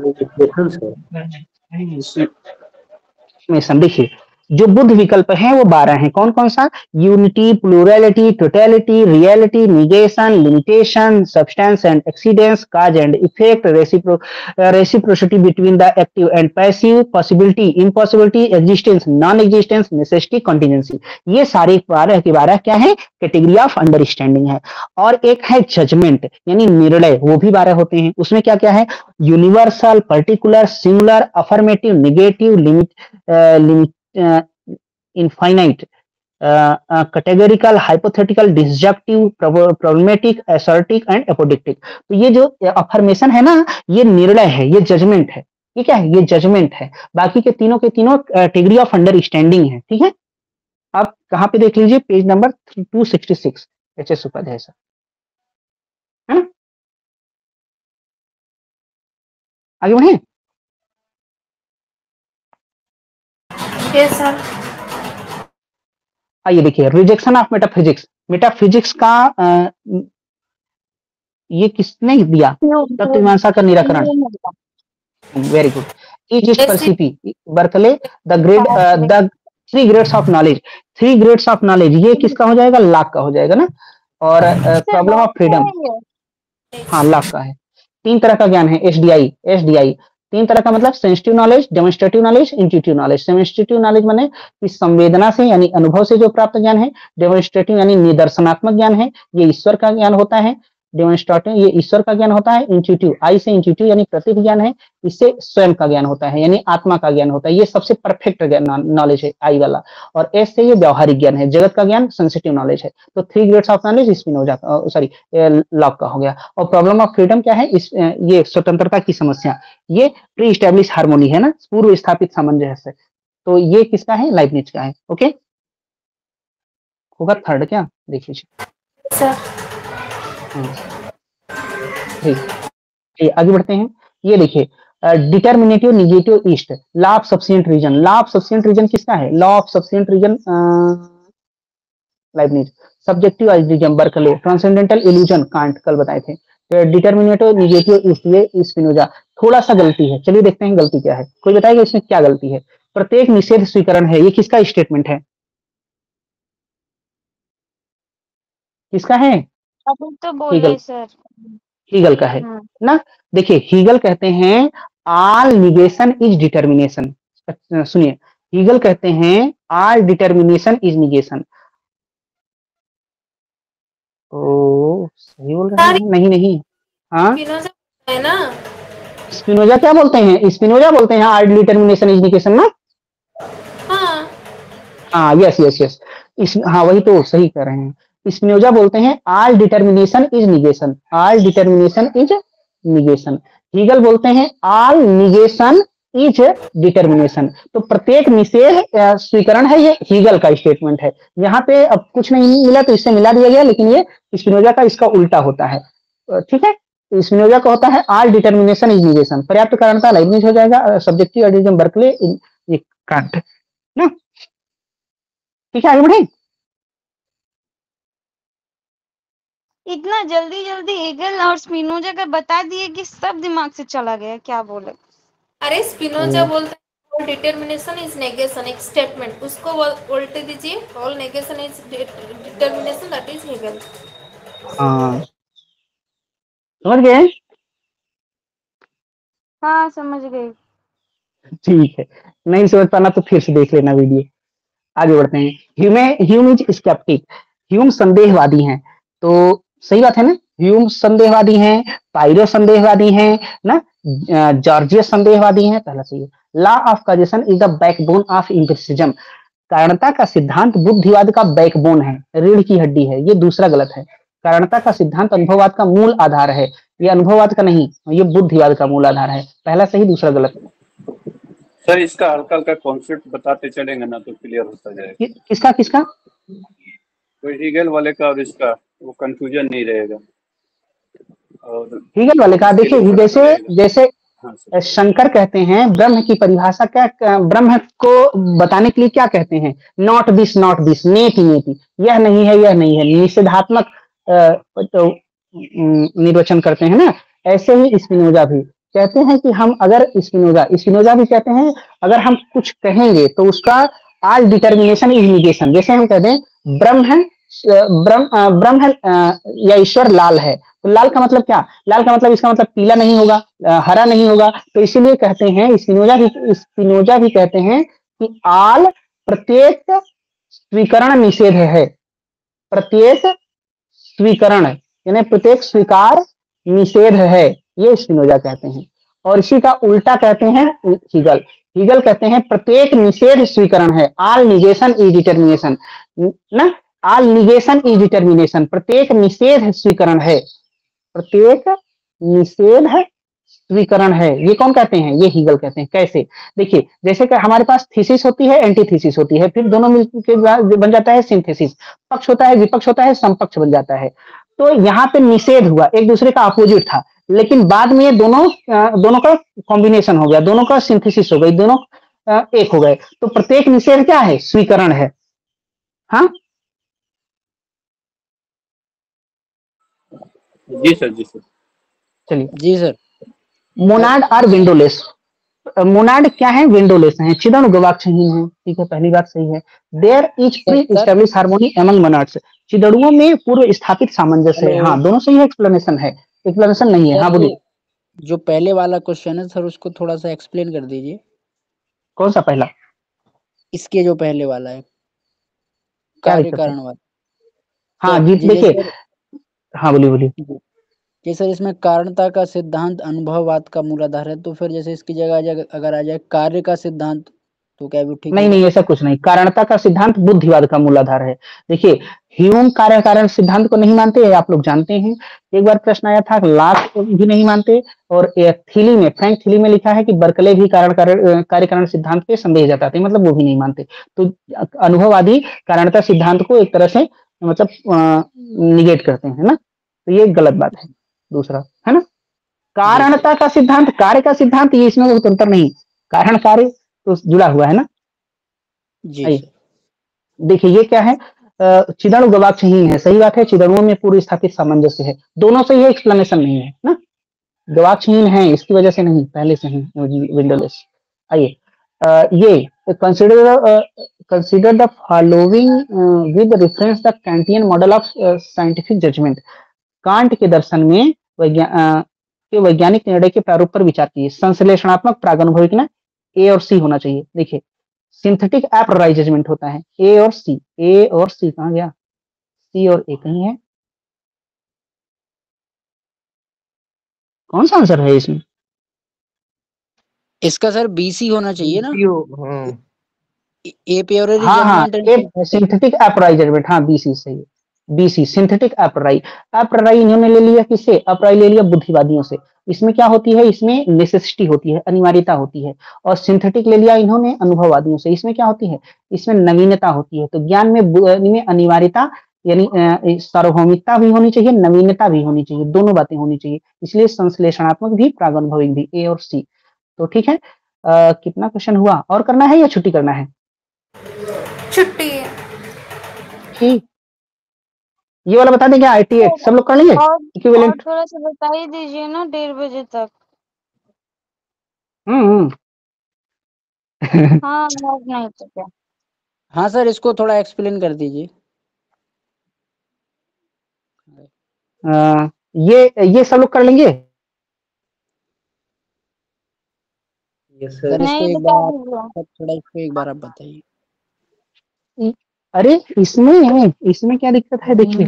देखिए जो बुद्ध विकल्प है वो 12 हैं, कौन कौन सा, unity, plurality, totality, reality, negation, limitation, substance and accidence, cause and effect, reciprocity between the active and passive, possibility, impossibility, existence, non existence, necessity, contingency. ये सारे 12 के 12 क्या है, कैटेगरी ऑफ अंडरस्टैंडिंग है। और एक है जजमेंट यानी निर्णय, वो भी 12 होते हैं। उसमें क्या क्या है, universal, particular, singular, affirmative, negative, infinite, categorical, hypothetical, disjunctive, problematic, assertive and apodictic. तो ये जो अफर्मेशन है ना, ये निर्णय है, ये जजमेंट है, ये क्या है, ये जजमेंट है। बाकी के तीनों कैटेगरी ऑफ अंडरस्टैंडिंग है, ठीक है। आप कहाँ पे देख लीजिए, page number 266 H S. Upadhyay sir, है ना। आगे बढ़े। Yes sir. आइए देखिए, रिजेक्शन ऑफ मेटाफिजिक्स। मेटाफिजिक्स का ये किसने दिया, तत्वमीमांसा का निराकरण। Very good. Each Berkeley the 3 grades of knowledge. 3 grades of knowledge ये किसका हो जाएगा, लॉक का हो जाएगा ना। और प्रॉब्लम ऑफ फ्रीडम, हाँ लॉक का है। 3 तरह का ज्ञान है, एसडीआई 3 तरह का, मतलब sensitive knowledge, demonstrative knowledge, intuitive knowledge. Sensitive knowledge माने कि संवेदना से यानी अनुभव से जो प्राप्त ज्ञान है। डेमोन्स्ट्रेटिव यानी निदर्शनात्मक ज्ञान है, ये ईश्वर का ज्ञान होता है। डेमोन्स्ट्रेटिव ये ईश्वर का ज्ञान होता है। इंट्यूटिव, आई से इंट्यूटिव यानी प्रत्यक्ष ज्ञान है, इससे स्वयं का ज्ञान होता है यानी आत्मा का ज्ञान होता है। ये सबसे परफेक्ट नॉलेज है आई वाला। और एस से ये व्यवहारिक ज्ञान है, जगत का ज्ञान सेंसिटिव नॉलेज है। तो 3 ग्रेड्स ऑफ नॉलेज इसमें हो जाता, सॉरी लॉक का हो गया। और प्रॉब्लम ऑफ फ्रीडम क्या है, ये स्वतंत्रता की समस्या, ये प्री इस्टेब्लिश हार्मोनी है ना, पूर्व स्थापित सामंजस्य। तो ये किसका है, लाइबनिज का है। ओके, होगा थर्ड क्या, देख लीजिए। सर ठीक, आगे बढ़ते हैं। ये देखिए डिटर्मिनेटिव निगेटिव ईस्ट, law of sufficient reason. Law of sufficient reason किसका है? Law of sufficient reason Leibniz, subjective idealism Berkeley, transcendental illusion Kant, कल बताए थे। डिटर्मिनेटिव निगेटिव ईस्ट, ये स्पिनोजा। थोड़ा सा गलती है, चलिए देखते हैं गलती क्या है। कोई बताएगा इसमें क्या गलती है? प्रत्येक निषेध स्वीकरण है, ये किसका स्टेटमेंट है? किसका है? अभी तो बोले हीगल, सर। हीगल का है ना। देखिए हीगल कहते हैं ऑल निगेशन इज डिटर्मिनेशन। सुनिए, हीगल कहते हैं ऑल डिटर्मिनेशन इज निगेशन। ओ सही बोल रहे हैं? नहीं नहीं, हाँ स्पिनोजा है ना। स्पिनोजा क्या बोलते हैं? स्पिनोजा बोलते हैं ऑल डिटर्मिनेशन इज निगेशन ना। हाँ हाँ यस यस यस, इस हाँ वही तो सही कह रहे हैं। स्पिनोजा बोलते हैं all determination is negation, all determination is negation. Hegel बोलते हैं ऑल निगेशन इज डिटर्मिनेशन। तो प्रत्येक निषेध स्वीकरण है, ये हीगल का स्टेटमेंट है। यहाँ पे अब कुछ नहीं मिला तो इससे मिला दिया गया, लेकिन ये स्पिनोजा का इसका उल्टा होता है। ठीक है, स्पिनोजा का होता है ऑल डिटर्मिनेशन इज निगेशन। पर्याप्त कारणता लाइबनिज हो जाएगा, सब्जेक्टिव आइडियम बर्कले कांट ना। ठीक है, आगे बढ़े। इतना जल्दी जल्दी हीगल और स्पिनोजा का बता दिए कि सब दिमाग से चला गया, क्या बोले। अरे स्पिनोजा बोलते हैं डिटर्मिनेशन इज नेगेशन, एक स्टेटमेंट, उसको उल्टे दीजिए, all negation is determination, that is Hegel. हाँ समझ गए? हाँ समझ गई। ठीक है, नहीं समझ पाना तो फिर से देख लेना वीडियो। आगे बढ़ते हैं। ह्यूम इज स्केप्टिक, ह्यूम संदेहवादी हैं। तो सही बात है ना, ह्यूम संदेहवादी हैं, पायरो संदेहवादी हैं ना, जॉर्जियस संदेहवादी हैं, पहला सही है। Law of causation is the backbone of empiricism, कारणता का सिद्धांत बुद्धिवाद का बैकबोन है, रीढ़ की हड्डी है, ये दूसरा गलत है। कारणता का सिद्धांत अनुभववाद का मूल आधार है, ये अनुभववाद का नहीं, ये बुद्धिवाद का मूल आधार है। पहला सही, दूसरा गलत। सर इसका हल्का हल्का कॉन्सेप्ट बताते चलेंगे ना तो क्लियर होता जाएगा। किसका किसका? तो हीगल वाले का और इसका वो कंफ्यूजन नहीं रहेगा। और हीगल वाले का देखिए, जैसे जैसे हाँ शंकर कहते हैं ब्रह्म की परिभाषा क्या, ब्रह्म को बताने के लिए क्या कहते हैं? नॉट दिस नेति नेति, यह नहीं है यह नहीं है, निषेधात्मक निर्वचन करते हैं ना। ऐसे ही स्पिनोजा भी कहते हैं कि हम अगर स्पिनोजा भी कहते हैं अगर हम कुछ कहेंगे तो उसका ऑल डिटर्मिनेशन इज निगेशन। जैसे हम कहते हैं ब्रह्म या ईश्वर लाल है, तो लाल का मतलब क्या? लाल का मतलब, इसका मतलब पीला नहीं होगा, हरा नहीं होगा। तो इसीलिए कहते हैं स्पिनोजा भी कहते हैं कि ऑल, प्रत्येक स्वीकरण निषेध है, प्रत्येक स्वीकरण यानी प्रत्येक स्वीकार निषेध है, ये स्पिनोजा कहते हैं। और इसी का उल्टा कहते हैं हीगल कहते हैं प्रत्येक निषेध स्वीकरण है, ऑल निगेशन इज डिटर्मिनेशन ना, ऑल निगेशन इज डिटर्मिनेशन, प्रत्येक निषेध स्वीकरण है, प्रत्येक निषेध स्वीकरण है। ये कौन कहते हैं? ये हीगल कहते हैं। कैसे? देखिए, जैसे कि हमारे पास थीसिस होती है, एंटीथीसिस होती है, फिर दोनों मिलकर बन जाता है सिंथेसिस, पक्ष होता है, विपक्ष होता है, समपक्ष बन जाता है। तो यहाँ पे निषेध हुआ, एक दूसरे का अपोजिट था, लेकिन बाद में ये दोनों का कॉम्बिनेशन हो गया, दोनों का सिंथेसिस हो गई, दोनों एक हो गए। तो प्रत्येक निषेध क्या है? स्वीकरण है। हाँ जी सर, जी सर। चलिए, जी सर। मोनाड और विंडोलेस। मोनाड क्या है? विंडोलेस है, चिदन गवाक्षहीन है। ठीक है, पहली बात सही है। There is pre establish harmony among monads, चिदड़ुओं में पूर्व स्थापित सामंजस्य है। हाँ दोनों सही है, एक्सप्लेनेशन है, एक्सप्लेनेशन नहीं है। हाँ बोलिए। जो पहले वाला क्वेश्चन है सर, उसको थोड़ा सा एक्सप्लेन कर दीजिए। कौन सा पहला? इसके जो पहले वाला है, कार्य कारण वाला। हाँ जी, देखिए, हाँ बोलिए। जी सर, इसमें कारणता का सिद्धांत अनुभववाद का मूलाधार है, तो फिर जैसे इसकी जगह अगर आ जाए कार्य का सिद्धांत, तो क्या भी ठीक? नहीं, ऐसा कुछ नहीं। कारणता का सिद्धांत बुद्धिवाद का मूलाधार है। देखिए, ह्यूम कार्य कारण सिद्धांत को नहीं मानते, आप लोग जानते हैं। एक बार प्रश्न आया था, लॉक भी नहीं मानते, और फ्रैंक थिली में लिखा है कि बर्कले भी कार्य कारण सिद्धांत पे संदेह जताते, मतलब वो भी नहीं मानते। तो अनुभववादी कारणता सिद्धांत को एक तरह से मतलब निगेट करते हैं, है ना, तो ये गलत बात है। दूसरा है ना कारणता का सिद्धांत, कार्य का सिद्धांत, ये इसमें बहुत अंतर नहीं, कारण कार्य तो जुड़ा हुआ है ना। जी आइए, सर। देखिए ये क्या है, चिदणु गवाक्षहीन है, सही बात है, चिदणुओं में पूर्व स्थापित सामंजस्य है, दोनों से ये एक्सप्लेनेशन नहीं है ना, गवाक्षहीन है इसकी वजह से नहीं, पहले से ही विंडोलेस। आइए ये consider the following with reference the Kantian model of scientific judgment. Kant के दर्शन में वैज्ञानिक निर्णय के प्रारूप पर विचार कीजिए। संश्लेषणात्मक प्रागनुभविक ना ए और सी होना चाहिए। देखिए सिंथेटिक एप्राइज जजमेंट होता है ए और सी, ए और सी कहाँ गया, सी और ए कहीं है, कौन सा आंसर है इसमें? इसका सर बीसी होना चाहिए ना, हाँ ए प्योररी हाँ जजमेंट। सिंथेटिक एप्राइज जजमेंट, हाँ बीसी सही है, बीसी सिंथेटिक एप्राई। एप्राई इन्होंने ले लिया किससे, एप्राई ले लिया बुद्धिवादियों से। इसमें क्या होती है, इसमें नेसेसिटी होती है, अनिवार्यता होती है, और सिंथेटिक ले लिया इन्होंने अनुभववादियों से। इसमें क्या होती है, इसमें नवीनता होती है। तो ज्ञान में अनिवार्यता यानी सार्वभौमिकता भी होनी चाहिए, नवीनता भी होनी चाहिए, दोनों बातें होनी चाहिए। इसलिए संश्लेषणात्मक भी प्रागनुभविक भी, ए और सी। तो ठीक है, कितना क्वेश्चन हुआ, और करना है या छुट्टी करना है? छुट्टी। ठीक, ये वाला बता दें क्या, ITX सब लोग कर लेंगे और इक्विवेलेंट? थोड़ा सा बता ही दीजिए ना 1:30 बजे तक। हाँ और नहीं तो क्या। हाँ सर, इसको थोड़ा एक्सप्लेन कर दीजिए। ये सब लोग कर लेंगे? Yes sir sir. इसको नहीं एक बता बार दीजिए। थोड़ा इसको एक बार आप बताइए। अरे इसमें क्या दिक्कत है, देखिए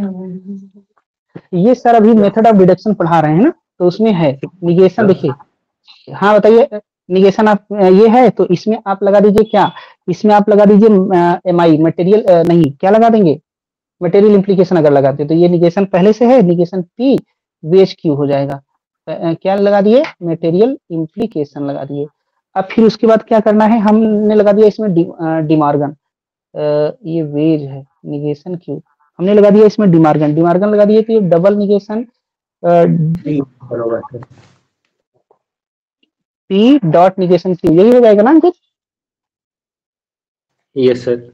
ये सर अभी मेथड ऑफ डिडक्शन पढ़ा रहे हैं ना, तो उसमें है निगेशन। देखिए हाँ बताइए, निगेशन आप ये है, तो इसमें आप लगा दीजिए क्या, इसमें आप लगा दीजिए MI मटेरियल, नहीं क्या लगा देंगे, मटेरियल इंप्लीकेशन अगर लगाते तो ये निगेशन पहले से है, निगेशन P VHQ हो जाएगा। क्या लगा दिए, मटेरियल इंप्लीकेशन लगा दिए। अब फिर उसके बाद क्या करना है, हमने लगा दिया इसमें डिमार्गन, ये वेज है, निगेशन क्यू हमने लगा दिया इसमें डिमार्गन, डिमार्गन लगा दिए, तो ये double negation P dot negation Q, यही हो जाएगा ना अंकित? Yes sir.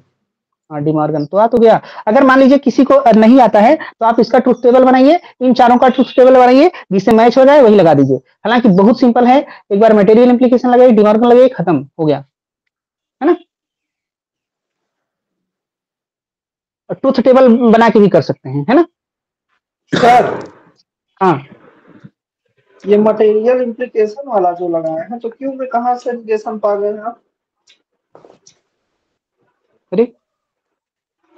हाँ डिमार्गन तो आ तो गया। अगर मान लीजिए किसी को नहीं आता है तो आप इसका ट्रुथ टेबल बनाइए, इन चारों का ट्रुथ टेबल बनाइए, जिससे मैच हो जाए वही लगा दीजिए। हालांकि बहुत सिंपल है, एक बार मटेरियल इंप्लीकेशन लगाइए, डिमार्गन लगाइए, खत्म हो गया, है ना। ट्रुथ टेबल बना के भी कर सकते हैं, है ना सर। हाँ ये मटेरियल इंप्लीकेशन वाला जो लगाए हैं, तो क्यों में कहाँ से निगेशन पा गए हैं आप? अरे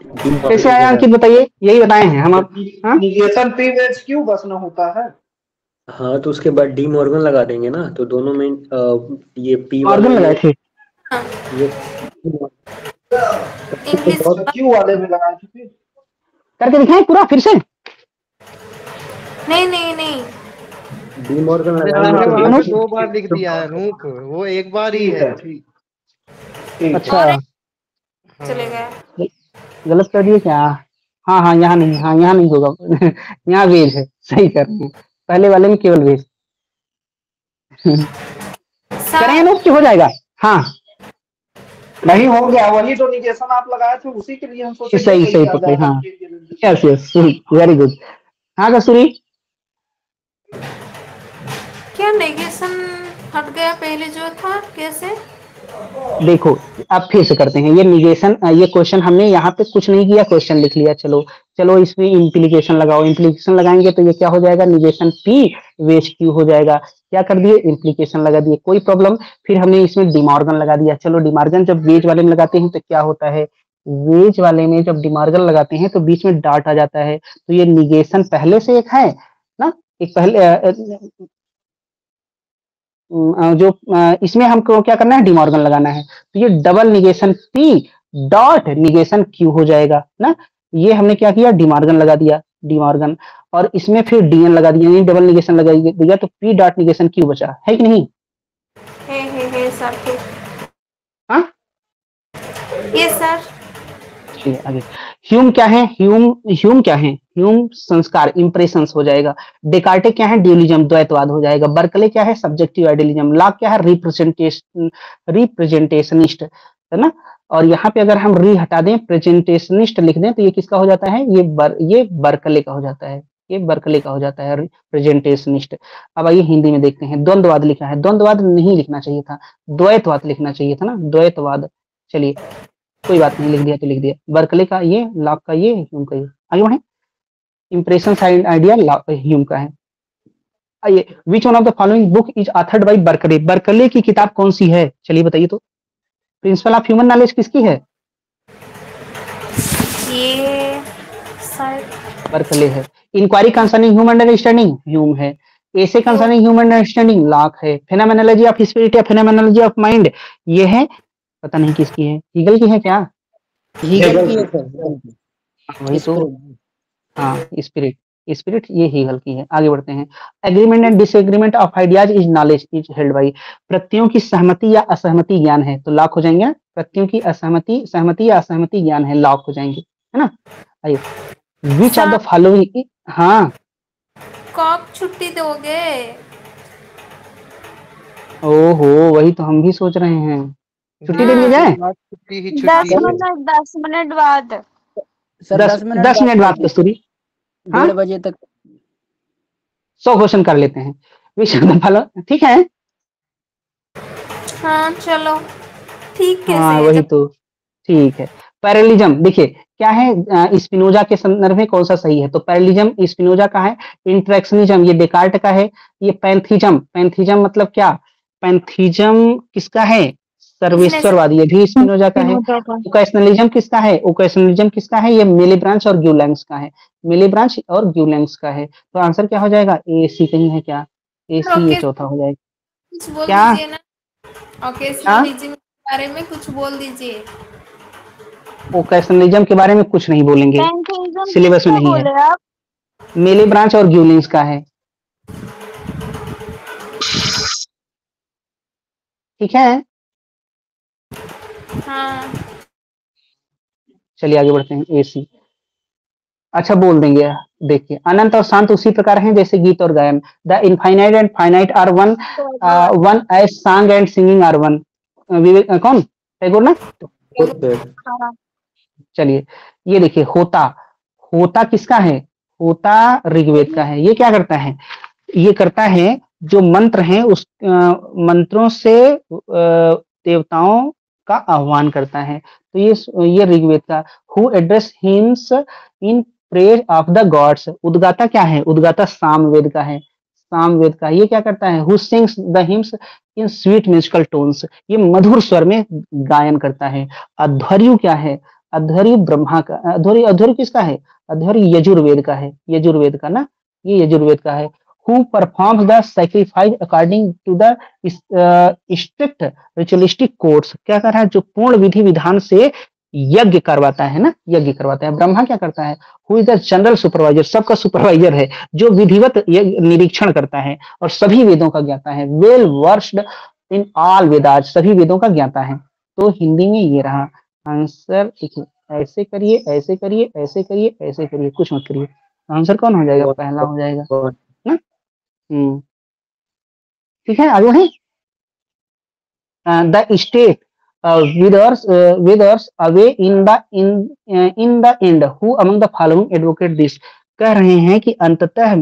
कैसे आया अंकित बताइए, यही बताए हैं हम आप। हाँ? निगेशन P वेज क्यों बस न होता है? हाँ तो उसके बाद डी मॉर्गन लगा देंगे ना, तो दोनों में ये P मॉर्गन लगाए थे, ये क्यों वाले में लगाए थे फिर? करके दिखाएं पूरा फिर से। नहीं डी मॉर्गन अनुप 2 बार लिख दिया है अनुप, वो एक बार ही है। अच्छा चले गए, गलत कर दिए क्या? हाँ यहाँ नहीं, हाँ यहाँ नहीं होगा यहाँ वेज है, सही कर रहे हैं, पहले वाले में केवल वेज करें अनुप हो जाएगा। हाँ नहीं हो गया, वही तो निगेशन आप लगाए थे, उसी के लिए हम सोचे सही पकड़े। हाँ यस वेरी गुड। हाँ कसूरी, क्या नेगेशन हट गया पहले जो था, कैसे? देखो अब फिर से करते हैं, ये निगेशन, ये क्वेश्चन हमने यहाँ पे कुछ नहीं किया, क्वेश्चन लिख लिया। चलो इसमें इम्प्लीकेशन लगाओ, इम्प्लीकेशन लगाएंगे तो ये क्या हो जाएगा, निगेशन P वेज Q हो जाएगा। क्या कर दिए, इम्प्लीकेशन लगा दिए, कोई प्रॉब्लम। फिर हमने इसमें डिमॉर्गन लगा दिया। चलो डिमॉर्गन जब वेज वाले में लगाते हैं तो क्या होता है, वेज वाले में जब डिमॉर्गन लगाते हैं तो बीच में डाट आ जाता है, तो ये निगेशन पहले से एक है ना, एक पहले जो इसमें हमको क्या करना है, डिमॉर्गन लगाना है, तो ये double negation P dot negation Q हो जाएगा ना। ये हमने क्या किया, डिमॉर्गन लगा दिया, डिमॉर्गन, और इसमें फिर DN लगा दिया, यानी डबल निगेशन लगा दिया, तो P डॉट निगेशन Q बचा, है कि नहीं? है सर, ठीक। हाँ ये सर ठीक है आगे। ह्यूम क्या है? ह्यूम क्या है? ह्यूम संस्कार, इंप्रेशंस हो जाएगा। डेकार्टे क्या है? ड्यूलिज्म, द्वैतवाद हो जाएगा। बर्कले क्या है? Subjective idealism. लॉक क्या है? रिप्रेजेंटेशनिस्ट, है ना। और यहाँ पे अगर हम री हटा दें, प्रेजेंटेशनिस्ट लिख दें, तो ये किसका हो जाता है? ये बर्कले का हो जाता है। ये बर्कले का हो जाता है, प्रेजेंटेशनिस्ट। अब आइए हिंदी में देखते हैं। द्वंद्ववाद लिखा है, द्वंद्ववाद नहीं लिखना चाहिए था, द्वैतवाद लिखना चाहिए था ना, द्वैतवाद। चलिए कोई बात नहीं, लिख दिया तो लिख दिया। बर्कले का ये, लॉक का ये, ह्यूम का ये। आगे बढ़े। इंप्रेशन आइडिया ह्यूम का है। आइए, which one of the following book is authored bye Berkeley? Berkeley की किताब कौन सी है? चलिए बताइए तो। प्रिंसिपल ऑफ ह्यूमन नॉलेज किसकी है? ये शायद बर्कले है। Inquiry concerning human understanding, Hume है। Essay concerning human understanding, Locke है। फेनोमेनोलॉजी ऑफ स्पिरिट या फेनोमेनोलॉजी ऑफ माइंड, ये है, पता नहीं किसकी है, हीगल की है क्या? हीगल की है सर। वही तो, हाँ, स्पिरिट, स्पिरिट ये हीगल की है। आगे बढ़ते हैं। Agreement and disagreement of ideas is knowledge is held by. प्रत्ययों की सहमति या असहमति ज्ञान है, तो लॉक हो जाएंगे। प्रत्ययों की असहमति, सहमति या असहमति ज्ञान है, लॉक हो जाएंगे, है ना। आइए, विच ऑफ द फॉलोइंग, हाँ कब छुट्टी दोगे? ओहो, वही तो हम भी सोच रहे हैं, छुट्टी दे दिया जाए। छुट्टी ही 10 छुट्टी है। मिनट 10 मिनट बाद। सर 10 मिनट बाद कस्तूरी, हाँ? 1:30 बजे तक 100 क्वेश्चन कर लेते हैं। विच ऑफ द फॉलो, ठीक है। हाँ चलो, ठीक कैसे हाँ है? वही तो, ठीक है। पैरेलिज्म देखिए क्या है, स्पिनोजा के संदर्भ में कौन सा सही है? तो पैरेलिज्म स्पिनोजा का है। इंट्रैक्शनिज्म ये डेकार्ट का है। ये पैंथीज्म, पैंथीज्म मतलब क्या? पैंथीज्म किसका है? सर्वेश्वरवादी, ये भी स्पिनोजा का है। ओकेशनलिज्म किसका है? ओकेशनलिज्म किसका है? ये मिलीब्रांच और ग्यूलैंग्स का है। मिलीब्रांच और ग्यूलैंग्स का है। तो आंसर क्या हो जाएगा? ए सी कहीं है क्या? ए सी ये चौथा हो जाएगा। कुछ बोल क्या? दीजिए ना, ओकेशनलिज्म के बारे में कुछ बोल दीजिए। ओकेशनलिज्म के बारे में कुछ नहीं बोलेंगे, पैंथेइज्म सिलेबस में किसका नहीं है। बोले आप? मेले ब्रांच और ग्यूलिंग्स का है, ठीक है। हाँ चलिए आगे बढ़ते हैं। एसी, अच्छा बोल देंगे। देखिए, अनंत और शांत उसी प्रकार हैं जैसे गीत और गायन। The infinite and finite are one, one as song and singing are one. कौन? टैगोर ना। चलिए ये देखिए, होता, होता किसका है? होता ऋग्वेद का है। ये क्या करता है? ये करता है जो मंत्र हैं उस मंत्रों से देवताओं का आह्वान करता है। तो ये ऋग्वेद का। Who address hymns in praise of the gods, उद्गाता क्या है? उद्गाता सामवेद का है, सामवेद का। ये क्या करता है? Who sings the hymns in sweet musical tones, ये मधुर स्वर में गायन करता है। अध्वर्यु क्या है? अध्वर्यु ब्रह्मा का। अध्वर्यु, अध्वर्यु किसका है? अध्वर्यु यजुर्वेद का है, यजुर्वेद का ना, ये यजुर्वेद का है। Who performs the sacrifice according to the strict ritualistic codes, क्या कर रहा है? जो पूर्ण विधि विधान से यज्ञ करवाता है ना, यज्ञ करवाता है। ब्रह्मा क्या करता है? Who is the general supervisor, सबका सुपरवाइजर है, जो विधिवत निरीक्षण करता है और सभी वेदों का ज्ञाता है। Well versed in all Vedas, सभी वेदों का ज्ञाता है। तो हिंदी में ये रहा आंसर। देखिए, ऐसे करिए, ऐसे करिए, ऐसे करिए, ऐसे करिए, कुछ मत करिए। आंसर कौन हो जाएगा? पहला हो जाएगा ना। ठीक है, आगे बढ़े। The state withers away in the end, who among the following advocate this, कह रहे हैं कि अंततः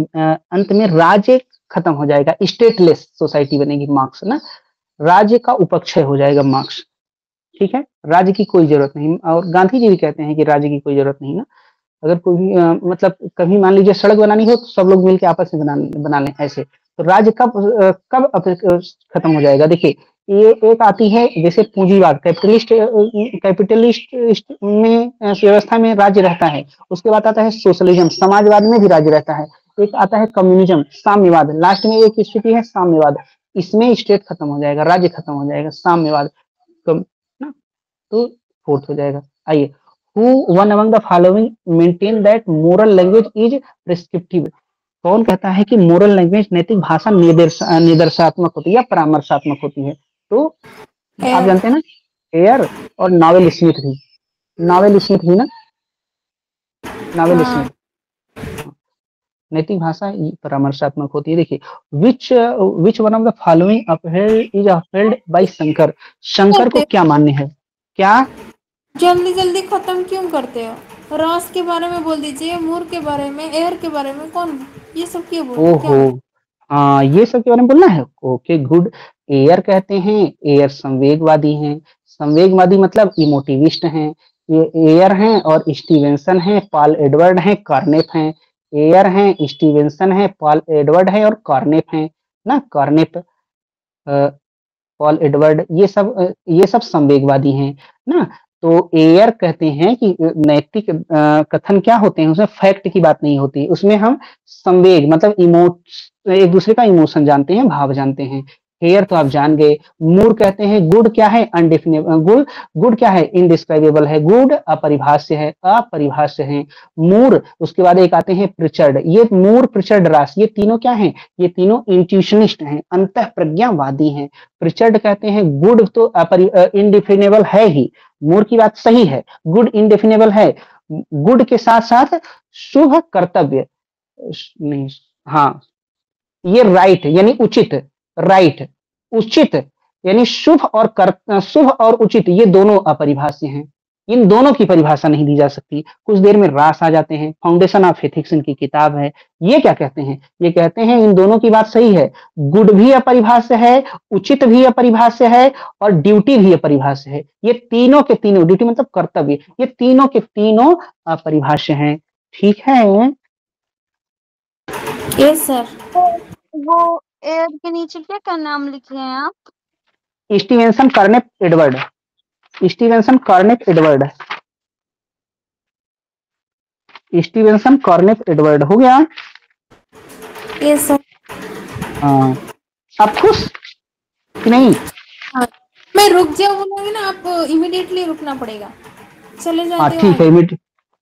अंत में राज्य खत्म हो जाएगा, स्टेटलेस सोसाइटी बनेगी। मार्क्स ना, राज्य का उपक्षय हो जाएगा मार्क्स, ठीक है। राज्य की कोई जरूरत नहीं। और गांधी जी भी कहते हैं कि राज्य की कोई जरूरत नहीं ना। अगर कोई भी मतलब कभी मान लीजिए सड़क बनानी हो तो सब लोग मिलकर आपस में बना लें ऐसे। तो राज्य कब खत्म हो जाएगा? देखिए, ये एक आती है जैसे पूंजीवाद, कैपिटलिस्ट में व्यवस्था में राज्य रहता है। उसके बाद आता है सोशलिज्म, समाजवाद में भी राज्य रहता है। एक आता है कम्युनिज्म, साम्यवाद। लास्ट में एक स्थिति है साम्यवाद, इसमें स्टेट खत्म हो जाएगा, राज्य खत्म हो जाएगा, साम्यवाद ना। तो फोर्थ हो जाएगा। आइए, who one among the following maintain that moral language is prescriptive, कौन कहता है कि मोरल लैंग्वेज, नैतिक भाषा निर्देशात्मक होती है या परामर्शात्मक होती है? तो आप जानते हैं ना, एयर और नॉवेल स्मिथ भी, नॉवेल स्मिथ भी ना। नावेलिस्टिक। हाँ नैतिक भाषा ये परामर्शात्मक होती है। देखिए, which one of the following upheld is upheld by Shankar. Shankar को करते क्या मान्य है? क्या? जल्दी जल्दी खत्म क्यों करते हो? रॉस के बारे में बोल दीजिए, मूर के बारे में, एयर के बारे में, कौन ये सब क्यों बोल क्या ओहो, बोल? हाँ ये सब के बारे में बोलना है। Okay good. एयर कहते हैं, एयर संवेगवादी हैं। संवेगवादी मतलब इमोटिविस्ट हैं। ये एयर हैं और स्टीवेंसन हैं, पॉल एडवर्ड हैं, कार्नेप हैं। एयर हैं, स्टीवेंसन हैं, पॉल एडवर्ड हैं और कार्नेप हैं ना। कार्नेप, पॉल एडवर्ड, ये सब संवेगवादी हैं ना। तो एयर कहते हैं कि नैतिक कथन क्या होते हैं, उसमें फैक्ट की बात नहीं होती, उसमें हम संवेग मतलब एक दूसरे का इमोशन जानते हैं, भाव जानते हैं। हेयर तो आप जान गए। मूर कहते हैं गुड क्या है? अनडिफिनेबल। गुड क्या है? इनडिस्क्राइबेबल है। गुड अपरिभाष्य है, अपरिभाष्य है। मूर, उसके बाद एक आते हैं प्रिचर्ड। ये मूर, प्रिचर्ड, रास, ये तीनों क्या हैं? ये तीनों इंट्यूशनिस्ट हैं, अंतः प्रज्ञावादी हैं। प्रिचर्ड कहते हैं गुड तो इनडिफिनेबल है ही, मूर की बात सही है, गुड इनडेफिनेबल है। गुड के साथ साथ शुभ कर्तव्य नहीं, हाँ ये राइट यानी उचित, राइट उचित यानी शुभ और उचित, ये दोनों अपरिभाष्य हैं। इन दोनों की परिभाषा नहीं दी जा सकती। कुछ देर में रास आ जाते हैं, फाउंडेशन ऑफ एथिक्स इनकी किताब है। ये क्या कहते हैं? ये कहते हैं इन दोनों की बात सही है, गुड भी अपरिभाष्य है, उचित भी अपरिभाष्य है और ड्यूटी भी अपरिभाष्य है। ये तीनों के तीनों, ड्यूटी मतलब कर्तव्य, ये तीनों के तीनों अपरिभाष्य हैं। ठीक है? Yes sir. वो एयर के नीचे क्या क्या नाम लिखे हैं आप? Stevenson, Carnap, Edward. Stevenson, Carnap, Edward. Stevenson, Carnap, Edward हो गया। Yes sir. हाँ, आप खुश कि नहीं? हाँ। मैं रुक जाऊँ बोलूंगी ना, आप इमीडिएटली रुकना पड़ेगा। चले हाँ जाते हो ठीक है,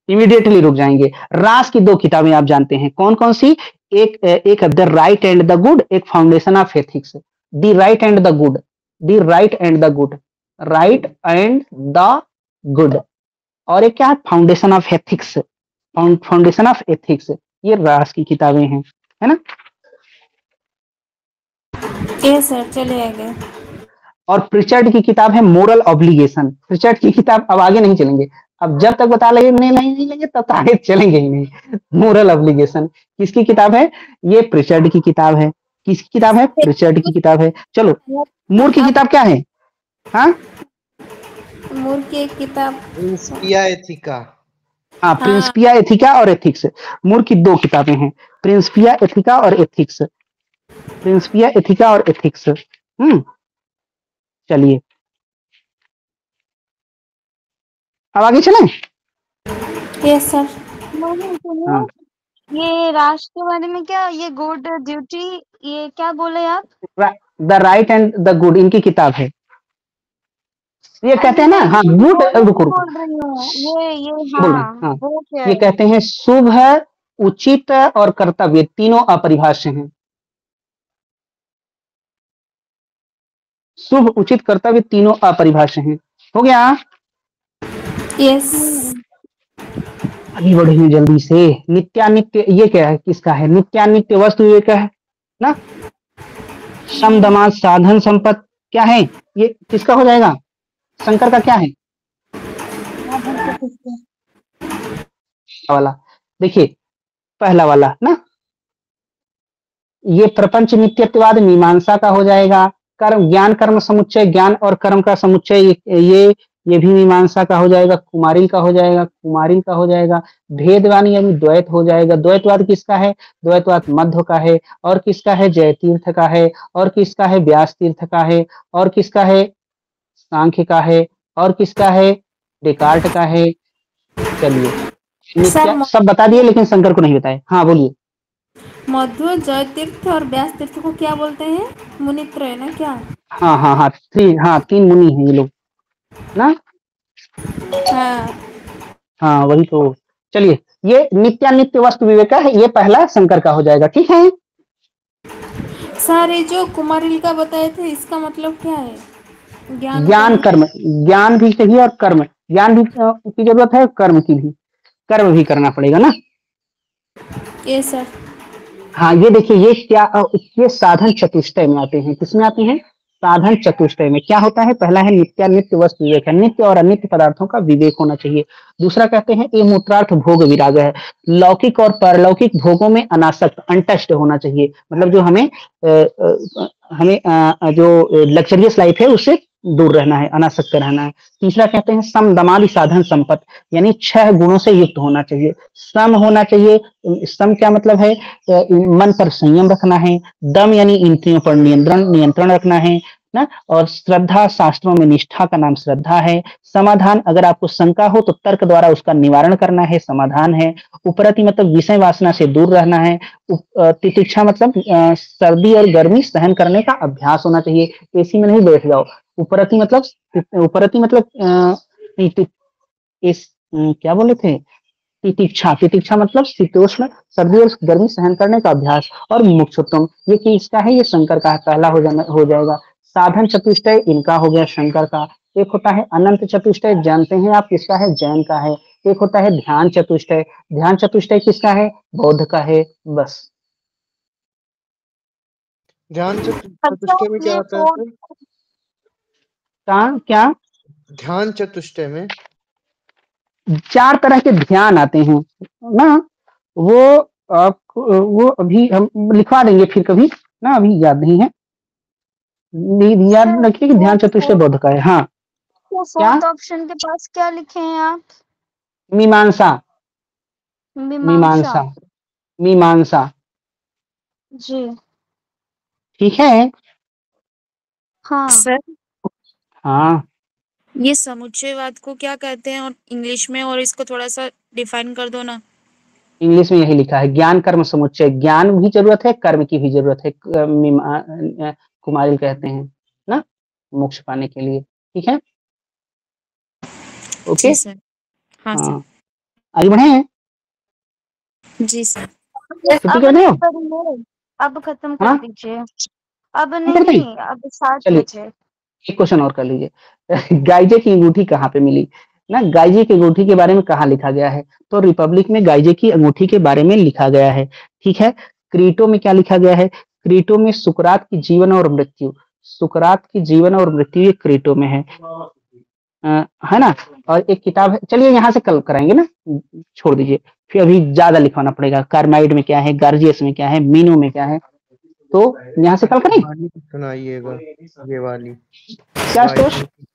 इमीडिएटली रुक जाएंगे। रास की दो किताबें आप जानते हैं, कौन कौन सी? एक the right and the good, एक foundation of ethics. The right and the good, the right and the good, right and the good, और एक क्या है? Foundation of ethics, foundation of ethics. ये रास की किताबें हैं, है ना। यस सर, चले आएंगे। और प्रिचर्ड की किताब है मोरल ऑब्लिगेशन। प्रिचर्ड की किताब, अब आगे नहीं चलेंगे, अब जब तक बता लगे नहीं लेंगे तब तक आगे चलेंगे ही नहीं। मोरल ऑब्लिगेशन किसकी किताब है? ये प्रिचर्ड की किताब है। किसकी किताब है? प्रिचर्ड की किताब है। चलो, मूर की किताब क्या है? हाँ, मूर की एक किताब प्रिंसिपिया एथिका। हाँ, प्रिंसिपिया एथिका और एथिक्स। मूर की दो किताबें हैं, प्रिंसिपिया एथिका और एथिक्स। प्रिंसिपिया एथिका और एथिक्स। चलिए अब आगे चलें। Yes sir. हाँ, ये राष्ट्र के बारे में क्या, ये गुड ड्यूटी, ये क्या बोले आप? The right and the good इनकी किताब है। ये कहते हैं ना, हाँ गुड, रुको बोल रही हूँ ये बोल रहे हैं, हाँ हाँ वो क्या ये है? कहते हैं शुभ, उचित और कर्तव्य तीनों अपरिभाष्य हैं। शुभ, उचित, कर्तव्य तीनों अपरिभाष्य हैं। हो गया? यस। आगे बढ़ेंगे जल्दी से। नित्यानित्य, ये क्या है? किसका है? नित्यानित्य वस्तु विवेक है ना। सम दमाद साधन संपत्ति क्या है? ये किसका हो जाएगा? शंकर का क्या है वाला? देखिए पहला वाला ना, ये प्रपंच नित्यत्ववाद मीमांसा का हो जाएगा। कर्म, ज्ञान कर्म समुच्चय, ज्ञान और कर्म का समुच्चय, ये भी मीमांसा का हो जाएगा। कुमारिल का हो जाएगा, कुमारिल का हो जाएगा। भेदवान यानी द्वैत हो जाएगा। द्वैतवाद किसका है? द्वैतवाद मध्व का है। और किसका है? जयतीर्थ का है। और किसका है? व्यास तीर्थ का है। और किसका है? सांख्य का है। और किसका है? डेकार्ट का है। चलिए सब बता दिए, लेकिन शंकर को नहीं बताए। हाँ बोलिए। मध्व, जयतीर्थ और व्यास तीर्थ को क्या बोलते हैं? मुनित्र है ना क्या? हाँ, तीन मुनि हैं ये लोग ना। हाँ वही तो। चलिए, ये नित्यानित्य वस्तु विवेक है, ये पहला शंकर का हो जाएगा। ठीक है सारे जो कुमारिल का बताए थे, इसका मतलब क्या है? ज्ञान कर्म, ज्ञान भी चाहिए और कर्म, ज्ञान भी की जरूरत है, कर्म की भी। कर्म भी करना पड़ेगा ना। ये सर। हाँ ये देखिए ये क्या ये साधन चतुष्टय में आते हैं। किसमें आते हैं? साधन चतुष्टय में। क्या होता है? पहला है नित्यानित्य वस्तु विवेक है, नित्य और अनित्य पदार्थों का विवेक होना चाहिए। दूसरा कहते हैं ये मूत्रार्थ भोग विराग है, लौकिक और परलौकिक भोगों में अनासक्त अनटच्ड होना चाहिए। मतलब जो हमें जो लग्जरियस लाइफ है उससे दूर रहना है, अनासक्त रहना है। तीसरा कहते हैं सम दमादि साधन संपत्ति, यानी 6 गुणों से युक्त होना चाहिए। सम होना चाहिए। सम क्या मतलब है? मन पर संयम रखना है। दम यानी इंद्रियों पर नियंत्रण रखना है ना। और श्रद्धा, शास्त्रों में निष्ठा का नाम श्रद्धा है। समाधान, अगर आपको शंका हो तो तर्क द्वारा उसका निवारण करना है, समाधान है। उपरति मतलब विषय वासना से दूर रहना है। तितिक्षा मतलब सर्दी और गर्मी सहन करने का अभ्यास होना चाहिए। एसी में नहीं बैठ जाओ। उपरति मतलब नहीं, क्या बोले थे? तितिक्षा, तितिक्षा मतलब शीतोष्ण सर्दी और गर्मी सहन करने का अभ्यास। और मुमुक्षुत्वम ये किसका है? ये शंकर का है, पहला हो जाएगा। साधन चतुष्टय इनका हो गया, शंकर का। एक होता है अनंत चतुष्टय, जानते हैं आप किसका है? जैन का है। एक होता है ध्यान चतुष्टय, ध्यान चतुष्टय किसका है? बौद्ध का है। बस। ध्यान अच्छा चतुष्टय में क्या ये आता है फोर्थ सर? क्या? ध्यान चतुष्टय में 4 तरह के ध्यान आते हैं ना। वो वो अभी हम लिखवा देंगे फिर कभी ना, अभी याद नहीं है। याद सर रखिए कि ध्यान चतुष्टय बौद्ध का है। हाँ क्या? फोर्थ ऑप्शन के पास क्या लिखे हैं आप? मीमांसा, मीमांसा। मीमांसा, मीमांसा। जी ठीक है। हाँ। सर हाँ ये समुच्चयवाद को क्या कहते हैं और इंग्लिश में, और इसको थोड़ा सा डिफाइन कर दो ना। इंग्लिश में यही लिखा है, ज्ञान कर्म समुच्चय। ज्ञान भी जरूरत है, कर्म की भी जरूरत है। कुमारिल कहते हैं ना, मोक्ष पाने के लिए। ठीक है। ओके। जी सर। हाँ सर। हाँ आगे बढ़े। जी सर। छुट्टी अब कर नहीं दो। करिए, अब खत्म कर हाँ दीजिए। अब कर दी। नहीं, अब 7 चलिए बजे। एक क्वेश्चन और कर लीजिए। गाइजे की अंगूठी कहाँ पे मिली ना? गाइजे की अंगूठी के बारे में कहाँ लिखा गया है? तो रिपब्लिक में गाइजे की अंगूठी के बारे में लिखा गया है। ठीक है। क्रीटो में क्या लिखा गया है? क्रीटो में सुकरात की जीवन और मृत्यु, सुकरात की जीवन और मृत्यु ये क्रीटो में है। है ना। और एक किताब है, चलिए यहाँ से कल कराएंगे ना, छोड़ दीजिए। फिर अभी ज्यादा लिखवाना पड़ेगा। कार्माइड में क्या है, गार्जियस में क्या है, मीनो में क्या है, तो यहाँ से कल करें। कहानी भी सुनाइएगा ये वाली। क्या स्टोर? गाइजे की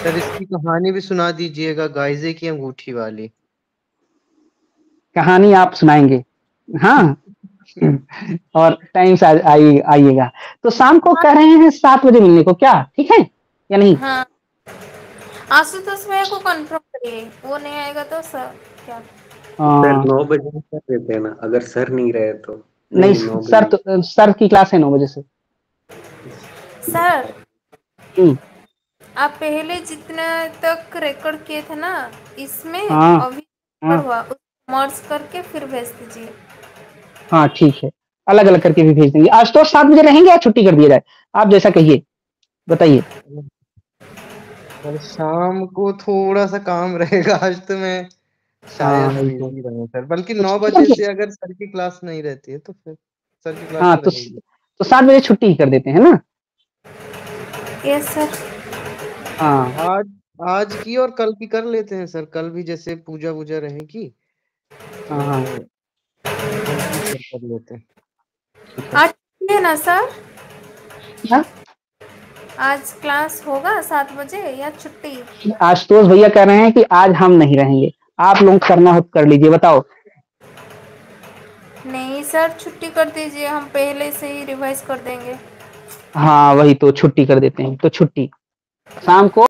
सर, इसकी कहानी भी सुना दीजिएगा, गाइजे की अंगूठी वाली कहानी आप सुनाएंगे? हाँ। और टाइम से आइएगा। तो शाम को कह रहे हैं 7 बजे मिलने को, क्या ठीक है या नहीं? हाँ आशुतोष भैया को कंफर्म करिए, वो नहीं आएगा तो सर क्या? सर 9 बजे कर देते हैं ना, अगर सर नहीं रहे तो। नहीं 9 सर, बजे। तो सर की क्लास है 9 बजे से। सर आप पहले जितने तक रिकॉर्ड किए थे ना, इसमें हाँ अभी हाँ हुआ उसको मर्ज करके फिर भेज दीजिए। हाँ ठीक है, अलग अलग करके भी भेज देंगे। आज तो 7 बजे रहेंगे या छुट्टी कर दिया जाए? आप जैसा कहिए, बताइए। सर शाम को थोड़ा सा काम रहेगा, आज तो मैं हाँ शायद वही तो। बिजी रहूं सर, बल्कि तो 9 छुट्टी कर बजे दिया। से अगर सर की क्लास नहीं रहती है तो फिर सर की क्लास हाँ तो तो रहेगी। 7 बजे छुट्टी ही कर देते हैं ना। Yes sir. हाँ आज आज की और कल की कर लेते हैं सर, कल भी जैसे पूजा वूजा रहेगी हाँ हाँ तो कल की सर कर लेते हैं। ठीक है। आज है ना सर? हाँ? आज क्लास होगा 7 बजे या छुट्टी? आशुतोष भैया कह रहे हैं कि आज हम नहीं रहेंगे, आप लोग करना हो तो कर लीजिए, बताओ। नहीं सर छुट्टी कर दीजिए, हम पहले से ही रिवाइज कर देंगे। हाँ वही तो, छुट्टी कर देते हैं। तो छुट्टी शाम को